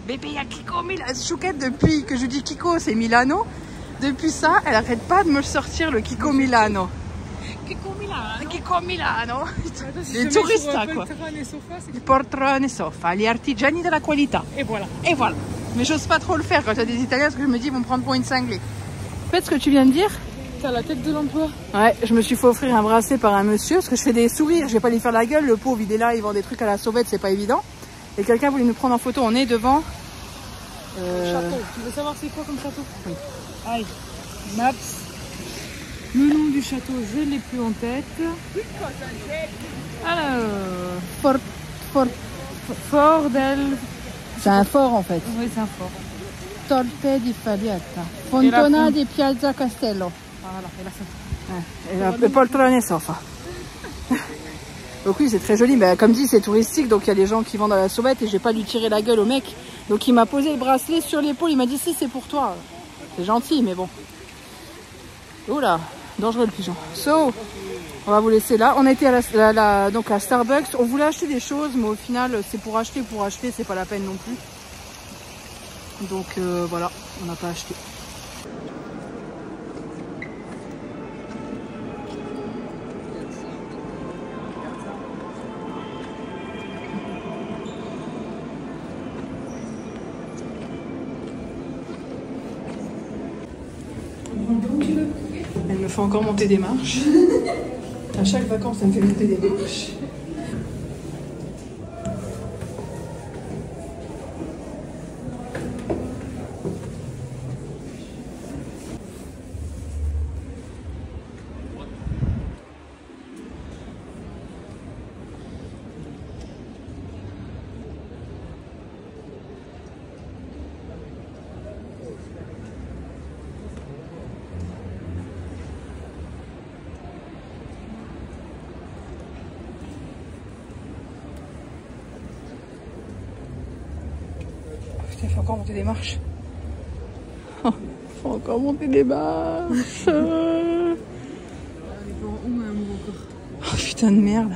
Speaker 4: Bébé, il y a Kiko Milano. Chouquette, depuis que je dis Kiko, c'est Milano. Depuis ça, elle arrête pas de me sortir le Kiko Milano.
Speaker 2: Kiko Milano.
Speaker 4: Kiko Milano.
Speaker 2: Attends, si
Speaker 4: Les touristes, quoi.
Speaker 2: Les sofas,
Speaker 4: Il portano e sofa, gli artigiani della qualità.
Speaker 2: Et voilà.
Speaker 4: Et voilà. Mais j'ose pas trop le faire quand il y a des Italiens parce que je me dis ils vont me prendre pour une cinglée. Faites ce que tu viens de dire.
Speaker 2: T'as la tête de l'emploi.
Speaker 4: Ouais, je me suis fait offrir un bracelet par un monsieur parce que je fais des sourires, je vais pas lui faire la gueule, le pauvre il est là, il vend des trucs à la sauvette, c'est pas évident. Et quelqu'un voulait nous prendre en photo, on est devant...
Speaker 2: Château, tu veux savoir c'est quoi comme château?
Speaker 4: Oui.
Speaker 2: Aïe, Maps. Le nom du château, je l'ai plus en tête. Alors, Fort del...
Speaker 4: C'est un fort en fait.
Speaker 2: Oui, c'est un fort.
Speaker 4: Torte di Faglietta, Fontona di Piazza Castello.
Speaker 2: Voilà, et là, ça.
Speaker 4: Et la poltrone e sofa. Donc oui, c'est très joli, mais comme dit, c'est touristique, donc il y a des gens qui vendent à la sauvette et j'ai pas lui tirer la gueule au mec. Donc il m'a posé le bracelet sur l'épaule, il m'a dit si c'est pour toi. C'est gentil, mais bon. Oula, dangereux le pigeon. So, on va vous laisser là. On était donc à Starbucks, on voulait acheter des choses, mais au final, c'est pour acheter, c'est pas la peine non plus. Donc voilà, on n'a pas acheté. Elle me fait encore monter des marches. À chaque vacances, elle me fait monter des marches. Il faut encore monter des marches. Oh, faut encore monter des marches. Oh putain de merde.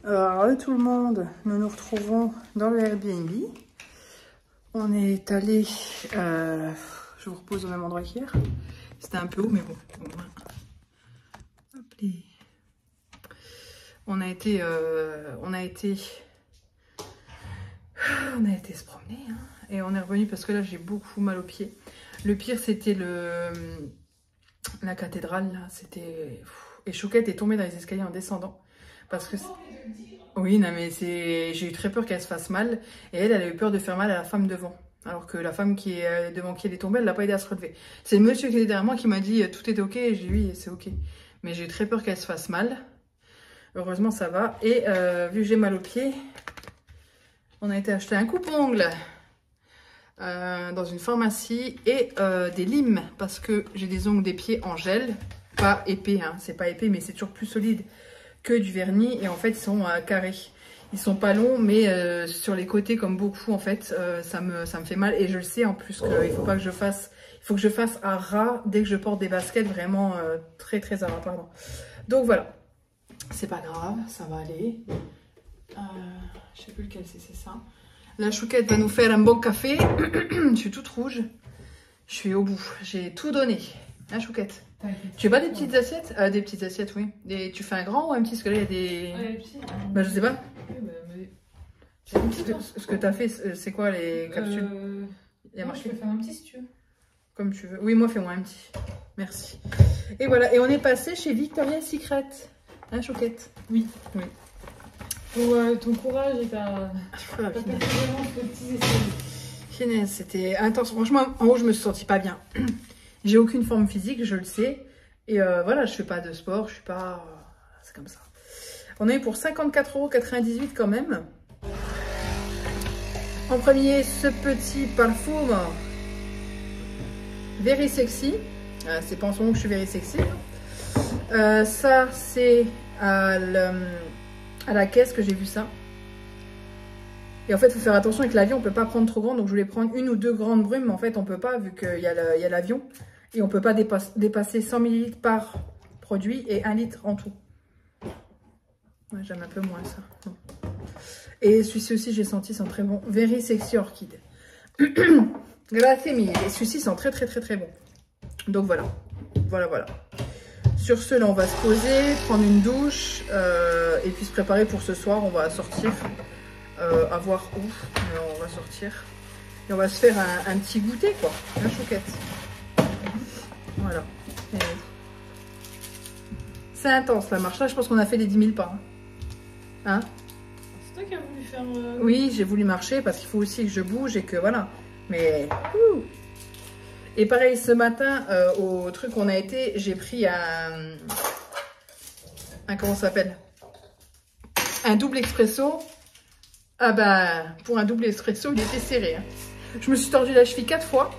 Speaker 4: Alors tout le monde, nous nous retrouvons dans le Airbnb. On est allé, je vous repose au même endroit qu'hier. C'était un peu haut, mais bon. Hop les. On a été se promener, hein, et on est revenu parce que là j'ai beaucoup mal aux pieds. Le pire c'était la cathédrale, là, c'était... Et Chouquette est tombée dans les escaliers en descendant. Parce que... Oui, non mais j'ai eu très peur qu'elle se fasse mal. Et elle a eu peur de faire mal à la femme devant. Alors que la femme qui est devant qui elle est tombée, elle l'a pas aidé à se relever. C'est le monsieur qui était derrière moi qui m'a dit tout était ok, et j'ai dit oui, c'est ok. Mais j'ai eu très peur qu'elle se fasse mal. Heureusement ça va. Et vu que j'ai mal aux pieds... On a été acheter un coupe-ongles dans une pharmacie et des limes parce que j'ai des ongles des pieds en gel. Pas épais, hein, c'est pas épais, mais c'est toujours plus solide que du vernis. Et en fait, ils sont carrés. Ils sont pas longs, mais sur les côtés, comme beaucoup, en fait, ça me fait mal. Et je le sais en plus qu'il faut pas que je fasse... Il faut que je fasse à ras dès que je porte des baskets, vraiment très très à ras, pardon. Donc voilà, c'est pas grave, ça va aller. Je sais plus lequel c'est ça. La chouquette va nous faire un bon café. Je suis toute rouge. Je suis au bout. J'ai tout donné. La chouquette. Tu veux pas des petites assiettes? Des petites assiettes, oui. Tu fais un grand ou un petit? Parce que là, il y a des... Ouais, petit. Bah, je sais pas. Ce que t'as fait, c'est quoi les capsules? Il y a marqué.
Speaker 1: Je peux faire un petit si tu veux.
Speaker 4: Comme tu veux. Oui, moi, fais-moi un petit. Merci. Et voilà. Et on est passé chez Victoria's Secret. Hein, chouquette?
Speaker 1: Oui.
Speaker 4: Oui.
Speaker 1: Pour ton courage et ta persévérance de petits essais.
Speaker 4: C'était intense. Franchement, en haut, je me suis sentie pas bien. J'ai aucune forme physique, je le sais. Et voilà, je fais pas de sport, je suis pas... c'est comme ça. On a eu pour 54,98 € quand même. En premier, ce petit parfum Very Sexy. C'est pas en ce moment que je suis very sexy. Ça, c'est à la caisse que j'ai vu ça. Et en fait, il faut faire attention avec l'avion, on peut pas prendre trop grand. Donc, je voulais prendre une ou deux grandes brumes, mais en fait, on peut pas vu qu'il y a l'avion. Et on peut pas dépasser 100 ml par produit et 1 litre en tout. Ouais, j'aime un peu moins ça. Non. Et celui-ci aussi, j'ai senti, sent très bon. Very Sexy Orchid. Grazie mille. Et celui-ci sent très très très très bon. Donc voilà. Voilà. Sur ce, là, on va se poser, prendre une douche et puis se préparer pour ce soir. On va sortir. À voir où. On va sortir. Et on va se faire un petit goûter, quoi. La chouquette. Voilà. C'est intense la marche. Là, je pense qu'on a fait les 10 000 pas. Hein?
Speaker 1: C'est toi qui as voulu faire...
Speaker 4: Oui, j'ai voulu marcher parce qu'il faut aussi que je bouge et que voilà. Mais... Et pareil, ce matin, au truc où on a été, j'ai pris un comment ça s'appelle? Un double expresso. Ah bah, pour un double espresso, il était serré. Hein. Je me suis tordu la cheville 4 fois,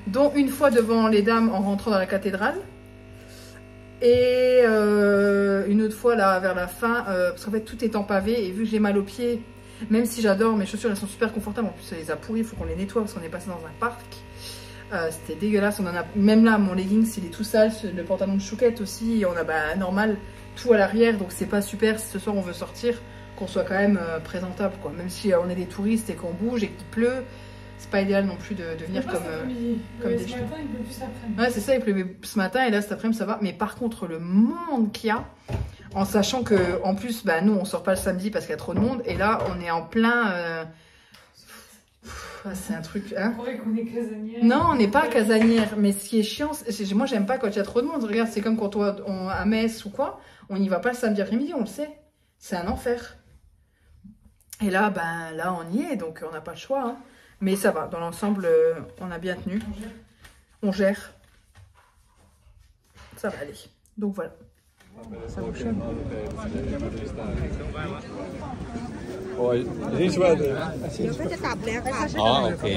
Speaker 4: dont une fois devant les dames en rentrant dans la cathédrale. Et une autre fois là vers la fin, parce qu'en fait tout est en pavé et vu que j'ai mal aux pieds, même si j'adore, mes chaussures elles sont super confortables, en plus ça les a pourries, il faut qu'on les nettoie parce qu'on est passé dans un parc. C'était dégueulasse, on en a, même là mon leggings il est tout sale, le pantalon de chouquette aussi, on a bah, normal tout à l'arrière, donc c'est pas super si ce soir on veut sortir. Qu'on soit quand même présentable, quoi. Même si on est des touristes et qu'on bouge et qu'il pleut, c'est pas idéal non plus de venir comme des
Speaker 1: ce matin, il pleut plus après-midi.
Speaker 4: Ouais, c'est ça, il pleuvait ce matin et là cet après-midi ça va. Mais par contre, le monde qu'il y a, en sachant que en plus, bah, nous on sort pas le samedi parce qu'il y a trop de monde et là on est en plein. C'est un truc. Hein,
Speaker 1: on croirait qu'on est casanière.
Speaker 4: Non, on n'est pas casanière. Mais ce qui est chiant, moi j'aime pas quand il y a trop de monde. Regarde, c'est comme quand on à Metz ou quoi, on n'y va pas le samedi après-midi, on le sait. C'est un enfer. Et là, ben, là, on y est, donc on n'a pas le choix. Hein. Mais ça va, dans l'ensemble, on a bien tenu. On gère. Ça va aller. Donc voilà. Ça vous chauffe.
Speaker 3: Ah, ok.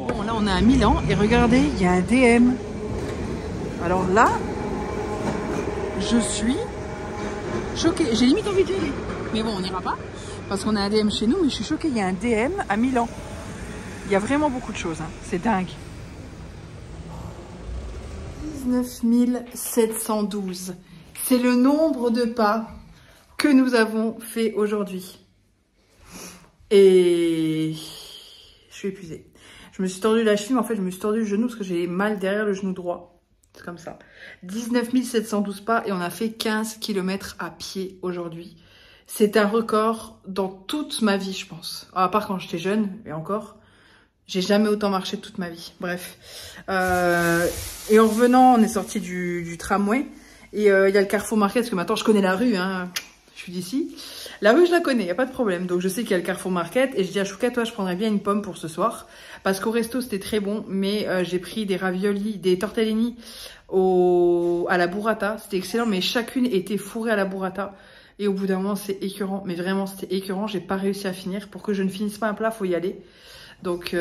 Speaker 4: Bon, là on est à Milan et regardez, il y a un DM. Alors là, je suis choquée. J'ai limite envie de y aller. Mais bon, on n'ira pas parce qu'on a un DM chez nous, mais je suis choquée. Il y a un DM à Milan. Il y a vraiment beaucoup de choses. Hein. C'est dingue. 19 712. C'est le nombre de pas que nous avons fait aujourd'hui. Et je suis épuisée. Je me suis tordu la cheville, mais en fait, je me suis tordu le genou parce que j'ai mal derrière le genou droit. C'est comme ça. 19 712 pas et on a fait 15 km à pied aujourd'hui. C'est un record dans toute ma vie, je pense. À part quand j'étais jeune, et encore. J'ai jamais autant marché de toute ma vie. Bref. Et en revenant, on est sorti du tramway. Et il y a le Carrefour Market, parce que maintenant je connais la rue, hein. Je suis d'ici. La rue, je la connais, y a pas de problème. Donc je sais qu'il y a le Carrefour Market et je dis à Chouquette, toi, je prendrais bien une pomme pour ce soir parce qu'au resto c'était très bon, mais j'ai pris des raviolis, des tortellini à la burrata, c'était excellent, mais chacune était fourrée à la burrata. Et au bout d'un moment, c'est écœurant, mais vraiment c'était écœurant. J'ai pas réussi à finir. Pour que je ne finisse pas un plat, faut y aller. Donc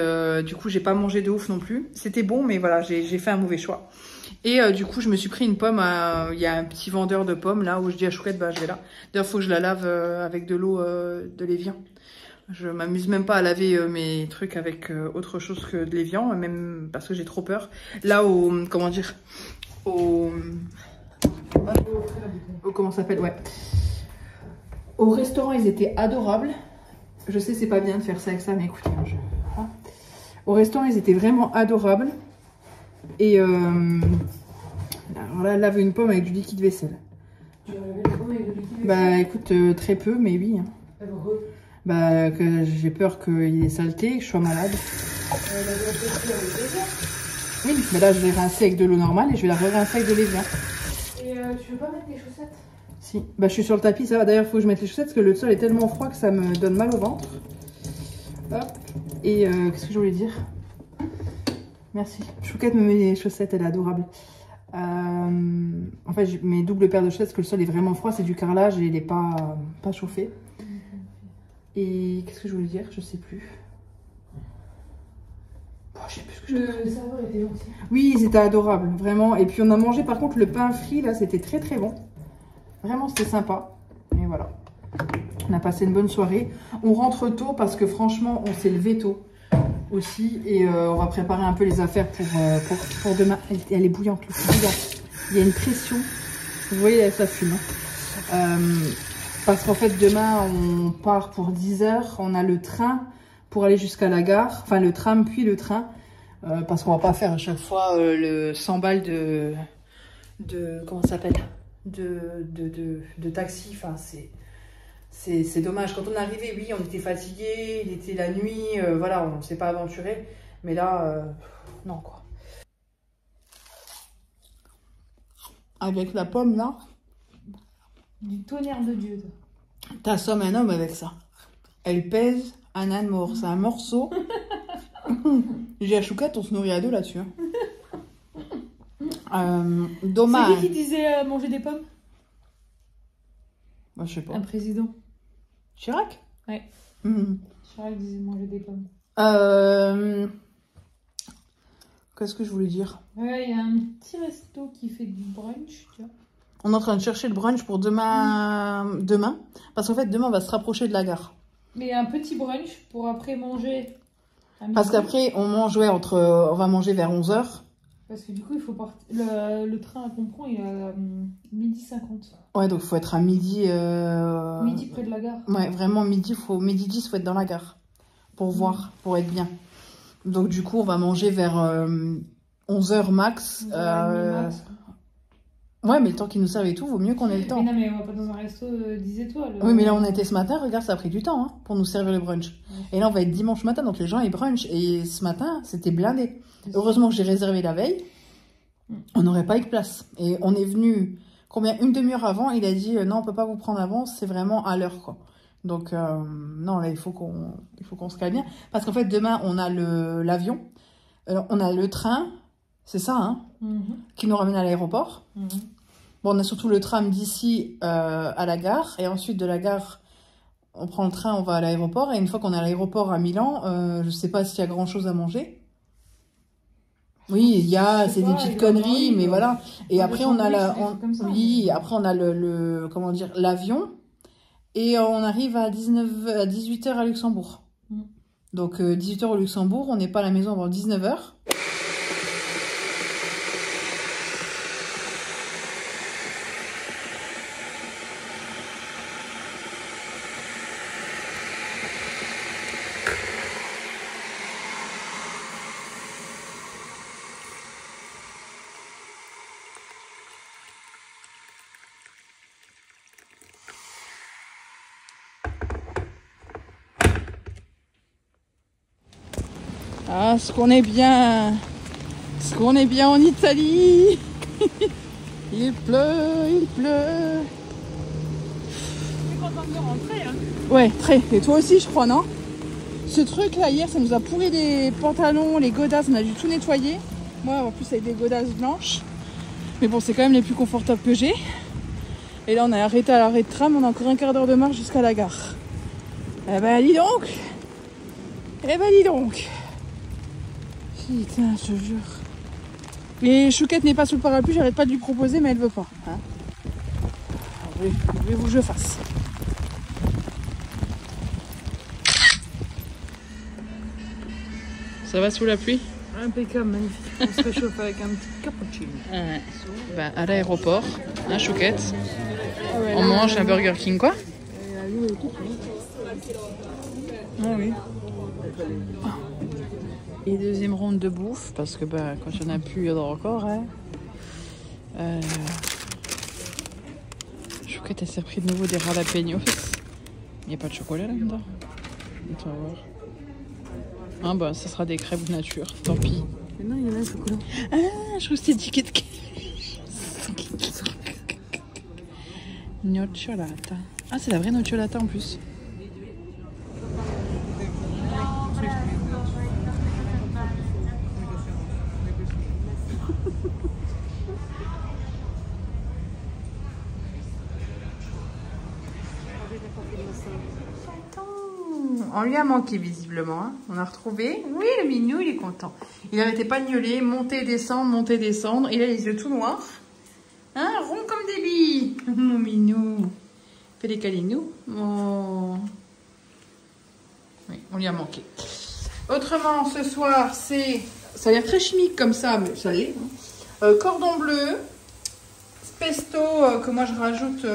Speaker 4: du coup, j'ai pas mangé de ouf non plus. C'était bon, mais voilà, j'ai fait un mauvais choix. Et du coup, je me suis pris une pomme. Il y a un petit vendeur de pommes là où je dis à Chouquette, bah je vais là. D'ailleurs, faut que je la lave avec de l'eau de l'évian. Je m'amuse même pas à laver mes trucs avec autre chose que de l'évian, même parce que j'ai trop peur. Là, comment dire, comment ça s'appelle, ouais. Au restaurant, ils étaient adorables. Je sais, c'est pas bien de faire ça avec ça, mais écoutez, au restaurant, ils étaient vraiment adorables. Et alors là, lave une pomme avec du liquide vaisselle.
Speaker 1: Tu as lavé la pomme avec du liquide vaisselle?
Speaker 4: Bah écoute, très peu, mais oui. Bah que j'ai peur qu'il y ait saleté, que je sois malade. Oui, mais là, je vais rincer avec de l'eau normale et je vais la re-rincer avec de l'évian.
Speaker 1: Et tu veux pas mettre les chaussettes?
Speaker 4: Si, bah je suis sur le tapis, ça va. D'ailleurs, il faut que je mette les chaussettes parce que le sol est tellement froid que ça me donne mal au ventre. Hop. Et qu'est-ce que je voulais dire? Merci. Chouquette me met les chaussettes, elle est adorable. En fait, j'ai mes doubles paires de chaussettes parce que le sol est vraiment froid, c'est du carrelage et il n'est pas chauffé. Et qu'est-ce que je voulais dire? Je sais plus. Oh, je sais plus ce que
Speaker 1: Le serveur était gentil.
Speaker 4: Oui, c'était adorable, vraiment. Et puis on a mangé par contre le pain frit, là, c'était très très bon. Vraiment, c'était sympa. Et voilà. On a passé une bonne soirée. On rentre tôt parce que franchement, on s'est levé tôt aussi. Et on va préparer un peu les affaires pour demain. Elle est bouillante, l'eau, c'est bouillant. Il y a une pression. Vous voyez, ça fume. Hein. Parce qu'en fait, demain, on part pour 10 h. On a le train pour aller jusqu'à la gare. Enfin, le tram puis le train. Parce qu'on va pas faire à chaque fois le 100 balles de comment ça s'appelle, de taxi. Enfin, c'est dommage. Quand on est arrivé, oui, on était fatigué, il était la nuit, voilà, on ne s'est pas aventuré. Mais là, non, quoi. Avec la pomme, là.
Speaker 1: Du tonnerre de Dieu, toi.
Speaker 4: T'assommes un homme avec ça. Elle pèse un âne mort. C'est un morceau. J'ai à Chouquette, on se nourrit à deux là-dessus. Dommage.
Speaker 1: C'est qui disait manger des pommes?
Speaker 4: Bah, je sais pas.
Speaker 1: Un président.
Speaker 4: Chirac?
Speaker 1: Ouais. Chirac disait manger des pommes.
Speaker 4: Qu'est-ce que je voulais dire?
Speaker 1: Ouais, il y a un petit resto qui fait du brunch, tu vois.
Speaker 4: On est en train de chercher le brunch pour demain. Demain. Parce qu'en fait, demain, on va se rapprocher de la gare.
Speaker 1: Mais un petit brunch pour après manger.
Speaker 4: Parce qu'après, on mange, ouais, on va manger vers 11 h.
Speaker 1: Parce que du coup, il faut partir. Le train qu'on prend, il est à 12h50.
Speaker 4: Ouais, donc il faut être à midi.
Speaker 1: Midi près de la gare.
Speaker 4: Ouais, vraiment midi 10, il faut être dans la gare. Pour voir, pour être bien. Donc du coup, on va manger vers 11 h max.
Speaker 1: Max.
Speaker 4: Ouais, mais le temps qu'ils nous servent et tout, vaut mieux qu'on ait le temps.
Speaker 1: Mais non, mais on va pas dans un resto 10 étoiles.
Speaker 4: Oui, mais là, on était ce matin, regarde, ça a pris du temps hein, pour nous servir le brunch. Ouais. Et là, on va être dimanche matin, donc les gens, ils brunchent. Et ce matin, c'était blindé. Heureusement que j'ai réservé la veille. On n'aurait pas eu de place. Et on est venu, une demi-heure avant, il a dit, non, on peut pas vous prendre avant, c'est vraiment à l'heure, quoi. Donc, non, là, il faut qu'on se calme bien. Parce qu'en fait, demain, on a l'avion. On a le train, c'est ça, hein, qui nous ramène à l'aéroport. Bon, on a surtout le tram d'ici à la gare. Et ensuite, de la gare, on prend le train, on va à l'aéroport. Et une fois qu'on est à l'aéroport à Milan, je sais pas s'il y a grand-chose à manger. Oui, il y a, c'est des petites conneries, mais voilà. Et après, on a après, on a comment dire, l'avion. Et on arrive à 18 h à Luxembourg. Donc, 18 h au Luxembourg, on n'est pas à la maison avant 19 h. Ah, ce qu'on est bien en Italie. Il pleut.
Speaker 1: Tu es content de rentrer? hein.
Speaker 4: Ouais, très. Et toi aussi, je crois, non? Ce truc là, hier, ça nous a pourri les pantalons, les godasses, on a dû tout nettoyer. Moi, en plus, avec des godasses blanches. Mais bon, c'est quand même les plus confortables que j'ai. Et là, on est arrêté à l'arrêt de tram, on a encore un quart d'heure de marche jusqu'à la gare. Eh ben, dis donc! Eh ben, dis donc! Putain, je te jure. Et Chouquette n'est pas sous le parapluie, j'arrête pas de lui proposer, mais elle veut pas. Hein, voulez-vous que je fasse? Ça va sous la pluie?
Speaker 2: Impeccable, magnifique. On se réchauffe avec un petit cappuccino.
Speaker 4: Ouais. Bah, à l'aéroport, hein, Chouquette. On mange un Burger King, quoi? Ah oui. Et deuxième ronde de bouffe, parce que bah, quand il n'y en a plus, il y en aura encore. Hein. Chouquette, elle s'est pris de nouveau des jalapenos. Il n'y a pas de chocolat là-dedans. Attends, on va voir. Ah bah, ça sera des crêpes nature, tant pis.
Speaker 2: Mais non, il y en a un chocolat.
Speaker 4: Ah, je trouve que c'était ticket de Nocciolata. Ah, c'est la vraie nocciolata en plus. On lui a manqué visiblement. Hein. On a retrouvé. Oui, le minou, il est content. Il n'arrêtait pas de miauler, monter, descendre. Il a les yeux tout noirs. Hein, rond comme des billes. Mon minou. Fais des câlinous. Oh. Oui, on lui a manqué. Autrement, ce soir, c'est... Ça a l'air très chimique comme ça, mais ça l'est. Hein. Cordon bleu. Pesto que moi je rajoute,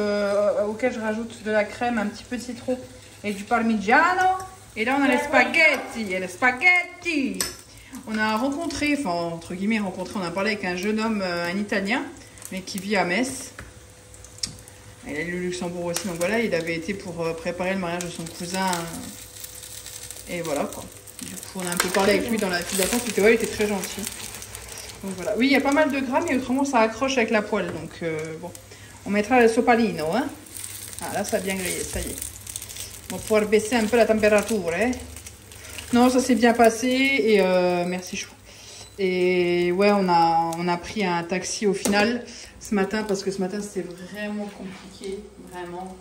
Speaker 4: auquel je rajoute de la crème, un petit peu de citron et du parmigiano. Et là on a les spaghettis. Et les spaghettis. On a rencontré, enfin entre guillemets rencontré, on a parlé avec un jeune homme, un Italien, mais qui vit à Metz. Il a eu le Luxembourg aussi, donc voilà, il avait été pour préparer le mariage de son cousin. Et voilà quoi. Du coup on a un peu parlé avec lui dans la file d'attente, il était très gentil. Donc voilà. Oui, il y a pas mal de gras, mais autrement ça accroche avec la poêle. Donc bon, on mettra le sopalino. Hein. Ah là, ça a bien grillé, ça y est. On va pouvoir baisser un peu la température. Hein. Non, ça s'est bien passé et merci chou. Et ouais, on a pris un taxi au final ce matin parce que ce matin c'était vraiment compliqué, vraiment.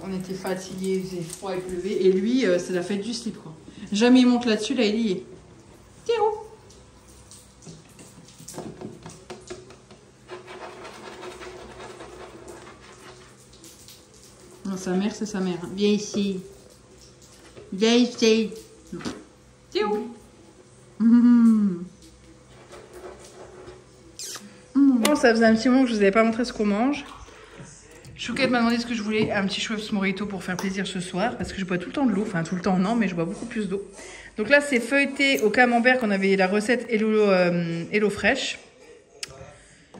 Speaker 4: On était fatigués, il faisait froid, il pleuvait et lui, c'est la fête du slip quoi. Jamais il monte là-dessus, là il y est. Tiens. Non, sa mère, c'est sa mère. Viens ici. Viens ici. T'es où? Bon, ça faisait un petit moment que je vous avais pas montré ce qu'on mange. Chouquette m'a demandé ce que je voulais. Un petit Schweppes Mojito pour faire plaisir ce soir. Parce que je bois tout le temps de l'eau. Enfin, tout le temps, non, mais je bois beaucoup plus d'eau. Donc là, c'est feuilleté au camembert qu'on avait la recette Hello Fresh.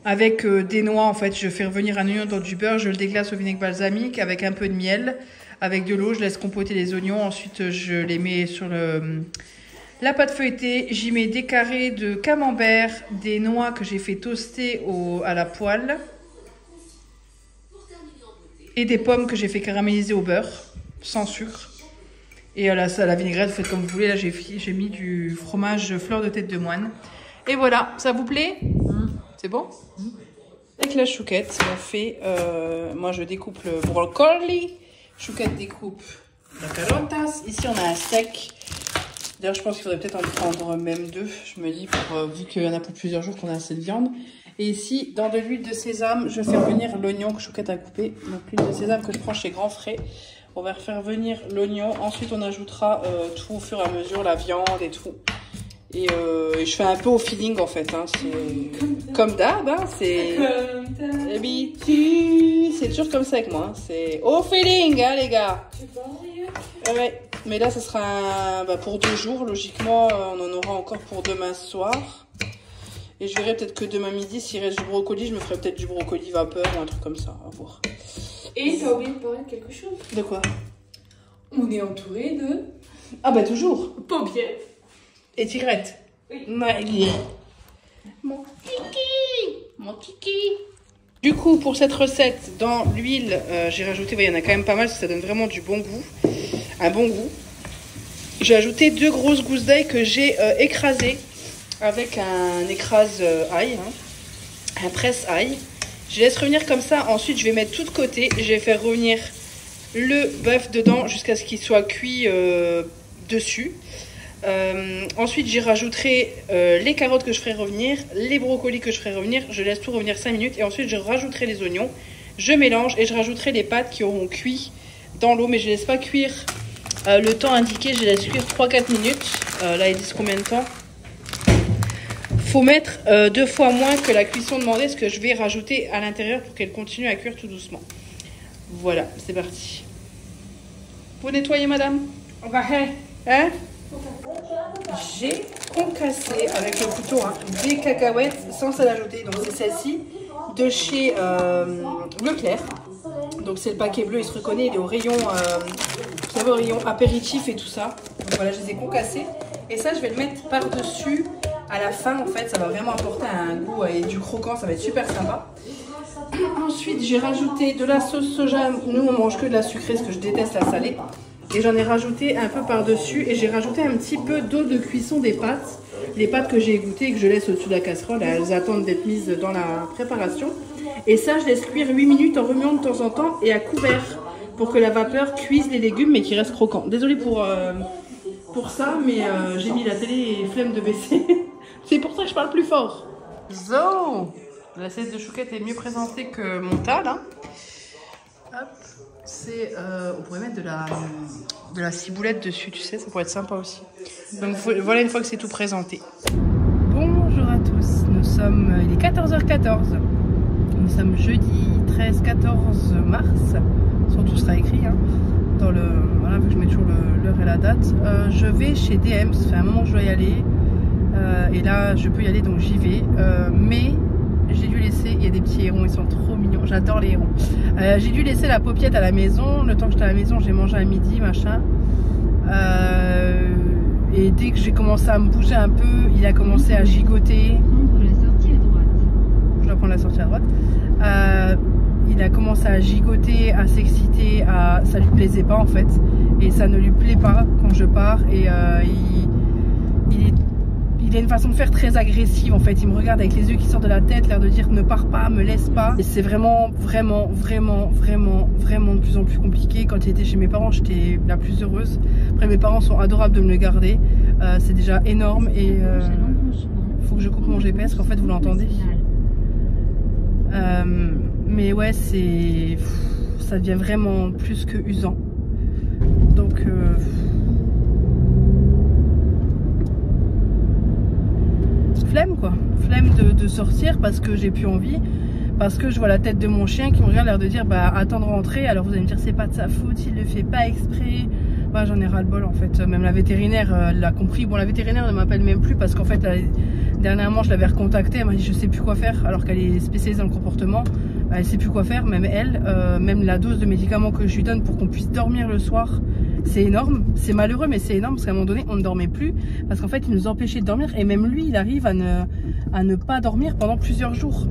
Speaker 4: Avec des noix, en fait, je fais revenir un oignon dans du beurre, je le déglace au vinaigre balsamique avec un peu de miel, avec de l'eau, je laisse compoter les oignons, ensuite je les mets sur la pâte feuilletée, j'y mets des carrés de camembert, des noix que j'ai fait toaster à la poêle, et des pommes que j'ai fait caraméliser au beurre, sans sucre. Et à la vinaigrette, vous faites comme vous voulez, là j'ai mis du fromage fleur de tête de moine. Et voilà, ça vous plaît ? C'est bon? Avec la Chouquette, on fait... moi, je découpe le brocoli. Chouquette découpe la carotas. Ici, on a un steak. D'ailleurs, je pense qu'il faudrait peut-être en prendre même deux. Je me dis, vu qu'il y en a pour plusieurs jours qu'on a assez de viande. Et ici, dans de l'huile de sésame, je fais revenir l'oignon que Chouquette a coupé. Donc, l'huile de sésame que je prends chez Grand Frais. On va faire venir l'oignon. Ensuite, on ajoutera tout au fur et à mesure, la viande et tout. Et je fais un peu au feeling en fait, hein. C'est comme d'hab, hein. C'est d'habitude, c'est toujours comme ça avec moi, hein. C'est au feeling, hein les gars. Ouais, mais là ça sera pour 2 jours, logiquement on en aura encore pour demain soir. Et je verrai peut-être que demain midi, s'il reste du brocoli, je me ferai peut-être du brocoli vapeur ou un truc comme ça, à voir.
Speaker 1: Et t'as oublié de parler de quelque chose.
Speaker 4: De quoi?
Speaker 1: On est entouré de...
Speaker 4: Ah bah toujours.
Speaker 1: Paupières.
Speaker 4: Et Tigrette.
Speaker 1: Oui.
Speaker 4: Ouais. Mon kiki. Mon kiki.
Speaker 1: Du coup, pour cette recette, dans l'huile, j'ai rajouté, il y en a quand même pas mal, parce que ça donne vraiment du bon goût, un bon goût. J'ai ajouté 2 grosses gousses d'ail que j'ai écrasées avec un écrase ail, un presse ail. Je laisse revenir comme ça. Ensuite, je vais mettre tout de côté. Je vais faire revenir le bœuf dedans jusqu'à ce qu'il soit cuit dessus. Ensuite, j'y rajouterai les carottes que je ferai revenir, les brocolis que je ferai revenir. Je laisse tout revenir 5 minutes et ensuite je rajouterai les oignons. Je mélange et je rajouterai les pâtes qui auront cuit dans l'eau, mais je ne laisse pas cuire le temps indiqué. Je les laisse cuire 3-4 minutes. Là, ils disent combien de temps? Faut mettre 2 fois moins que la cuisson demandée, ce que je vais rajouter à l'intérieur pour qu'elle continue à cuire tout doucement. Voilà, c'est parti. Vous nettoyez, madame? Hein? J'ai concassé avec le couteau des cacahuètes sans sel ajouté. Donc c'est celle-ci de chez Leclerc. Donc c'est le paquet bleu, il se reconnaît, il est au rayon, vous savez, au rayon apéritif et tout ça. Donc voilà, je les ai concassés. Et ça, je vais le mettre par-dessus à la fin. En fait, ça va vraiment apporter un goût et du croquant, ça va être super sympa. Ensuite, j'ai rajouté de la sauce soja. Nous, on mange que de la sucrée, parce que je déteste la salée. Et j'en ai rajouté un peu par-dessus. Et j'ai rajouté un petit peu d'eau de cuisson des pâtes. Les pâtes que j'ai égouttées et que je laisse au-dessus de la casserole. Elles attendent d'être mises dans la préparation. Et ça, je laisse cuire 8 minutes en remuant de temps en temps et à couvert. Pour que la vapeur cuise les légumes, mais qu'ils restent croquants. Désolée pour ça, mais j'ai mis la télé et flemme de baisser. C'est pour ça que je parle plus fort. Zo, l'assiette de chouquette est mieux présentée que mon tas, là. Hop. C'est, on pourrait mettre de la ciboulette dessus, tu sais, ça pourrait être sympa aussi. Donc voilà une fois que c'est tout présenté. Bonjour à tous, il est 14h14. Nous sommes jeudi 13-14 mars. Surtout sera écrit dans le... Voilà, vu que je mets toujours l'heure et la date. Je vais chez DM, ça fait un moment que je dois y aller. Et là, je peux y aller, donc j'y vais. Mais... j'ai dû laisser, il y a des petits hérons, ils sont trop mignons, j'adore les hérons. J'ai dû laisser la paupiette à la maison, le temps que j'étais à la maison, j'ai mangé à midi, machin. Et dès que j'ai commencé à me bouger un peu, il a commencé à gigoter. Je dois prendre la sortie à droite. Il a commencé à gigoter, à s'exciter, ça lui plaisait pas en fait. Et ça ne lui plaît pas quand je pars. Et il a une façon de faire très agressive en fait. Il me regarde avec les yeux qui sortent de la tête, l'air de dire ne pars pas, me laisse pas. Et c'est vraiment de plus en plus compliqué. Quand il était chez mes parents, j'étais la plus heureuse. Après, mes parents sont adorables de me le garder. C'est déjà énorme et faut que je coupe mon GPS, qu'en fait vous l'entendez. Mais ouais, ça devient vraiment plus que usant. Donc flemme quoi, flemme de sortir parce que j'ai plus envie, parce que je vois la tête de mon chien qui me regarde l'air de dire bah attends de rentrer. Alors vous allez me dire c'est pas de sa faute, il le fait pas exprès. Bah, j'en ai ras le bol en fait, même la vétérinaire l'a compris. Bon, la vétérinaire ne m'appelle même plus parce qu'en fait dernièrement je l'avais recontactée, elle m'a dit je sais plus quoi faire alors qu'elle est spécialisée dans le comportement. Elle sait plus quoi faire, même elle, même la dose de médicaments que je lui donne pour qu'on puisse dormir le soir, c'est énorme. C'est malheureux mais c'est énorme parce qu'à un moment donné on ne dormait plus parce qu'en fait il nous empêchait de dormir et même lui il arrive à ne pas dormir pendant plusieurs jours.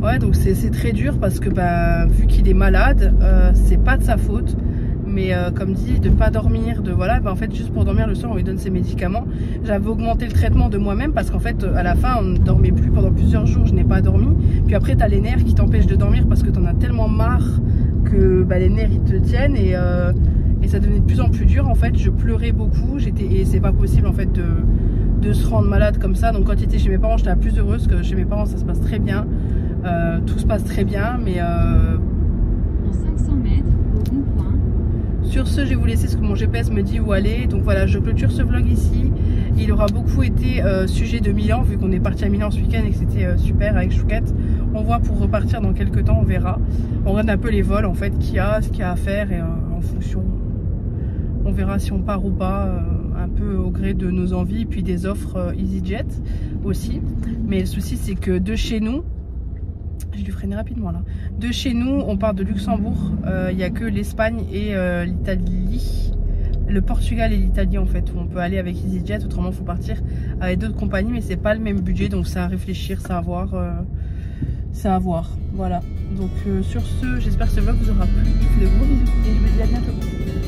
Speaker 1: Ouais, donc c'est très dur parce que bah, vu qu'il est malade, c'est pas de sa faute. Mais comme dit, de pas dormir, en fait juste pour dormir le soir on lui donne ses médicaments. J'avais augmenté le traitement de moi-même parce qu'en fait à la fin on ne dormait plus pendant plusieurs jours, je n'ai pas dormi. Puis après t'as les nerfs qui t'empêchent de dormir parce que t'en as tellement marre que bah, les nerfs ils te tiennent et ça devenait de plus en plus dur en fait. Je pleurais beaucoup, et c'est pas possible en fait de se rendre malade comme ça. Donc quand j'étais chez mes parents j'étais la plus heureuse, que chez mes parents ça se passe très bien, tout se passe très bien, mais
Speaker 5: en 500 mètres au rond-point.
Speaker 1: Sur ce, je vais vous laisser ce que mon GPS me dit où aller. Donc voilà, je clôture ce vlog ici. Il aura beaucoup été sujet de Milan, vu qu'on est parti à Milan ce week-end et que c'était super avec Chouquette. On voit pour repartir dans quelques temps, on verra. On regarde un peu les vols en fait qu'il y a, ce qu'il y a à faire et en fonction, on verra si on part ou pas, un peu au gré de nos envies, puis des offres EasyJet aussi. Mais le souci c'est que de chez nous, j'ai dû freiner rapidement là. De chez nous, on part de Luxembourg. Il n'y a que l'Espagne et l'Italie.
Speaker 4: le Portugal et l'Italie en fait, où on peut aller avec EasyJet. Autrement, il faut partir avec d'autres compagnies, mais c'est pas le même budget, donc c'est à réfléchir, c'est à voir. Voilà. Donc sur ce, j'espère que ce vlog vous aura plu. Je vous fais de gros bisous et je vous dis à bientôt.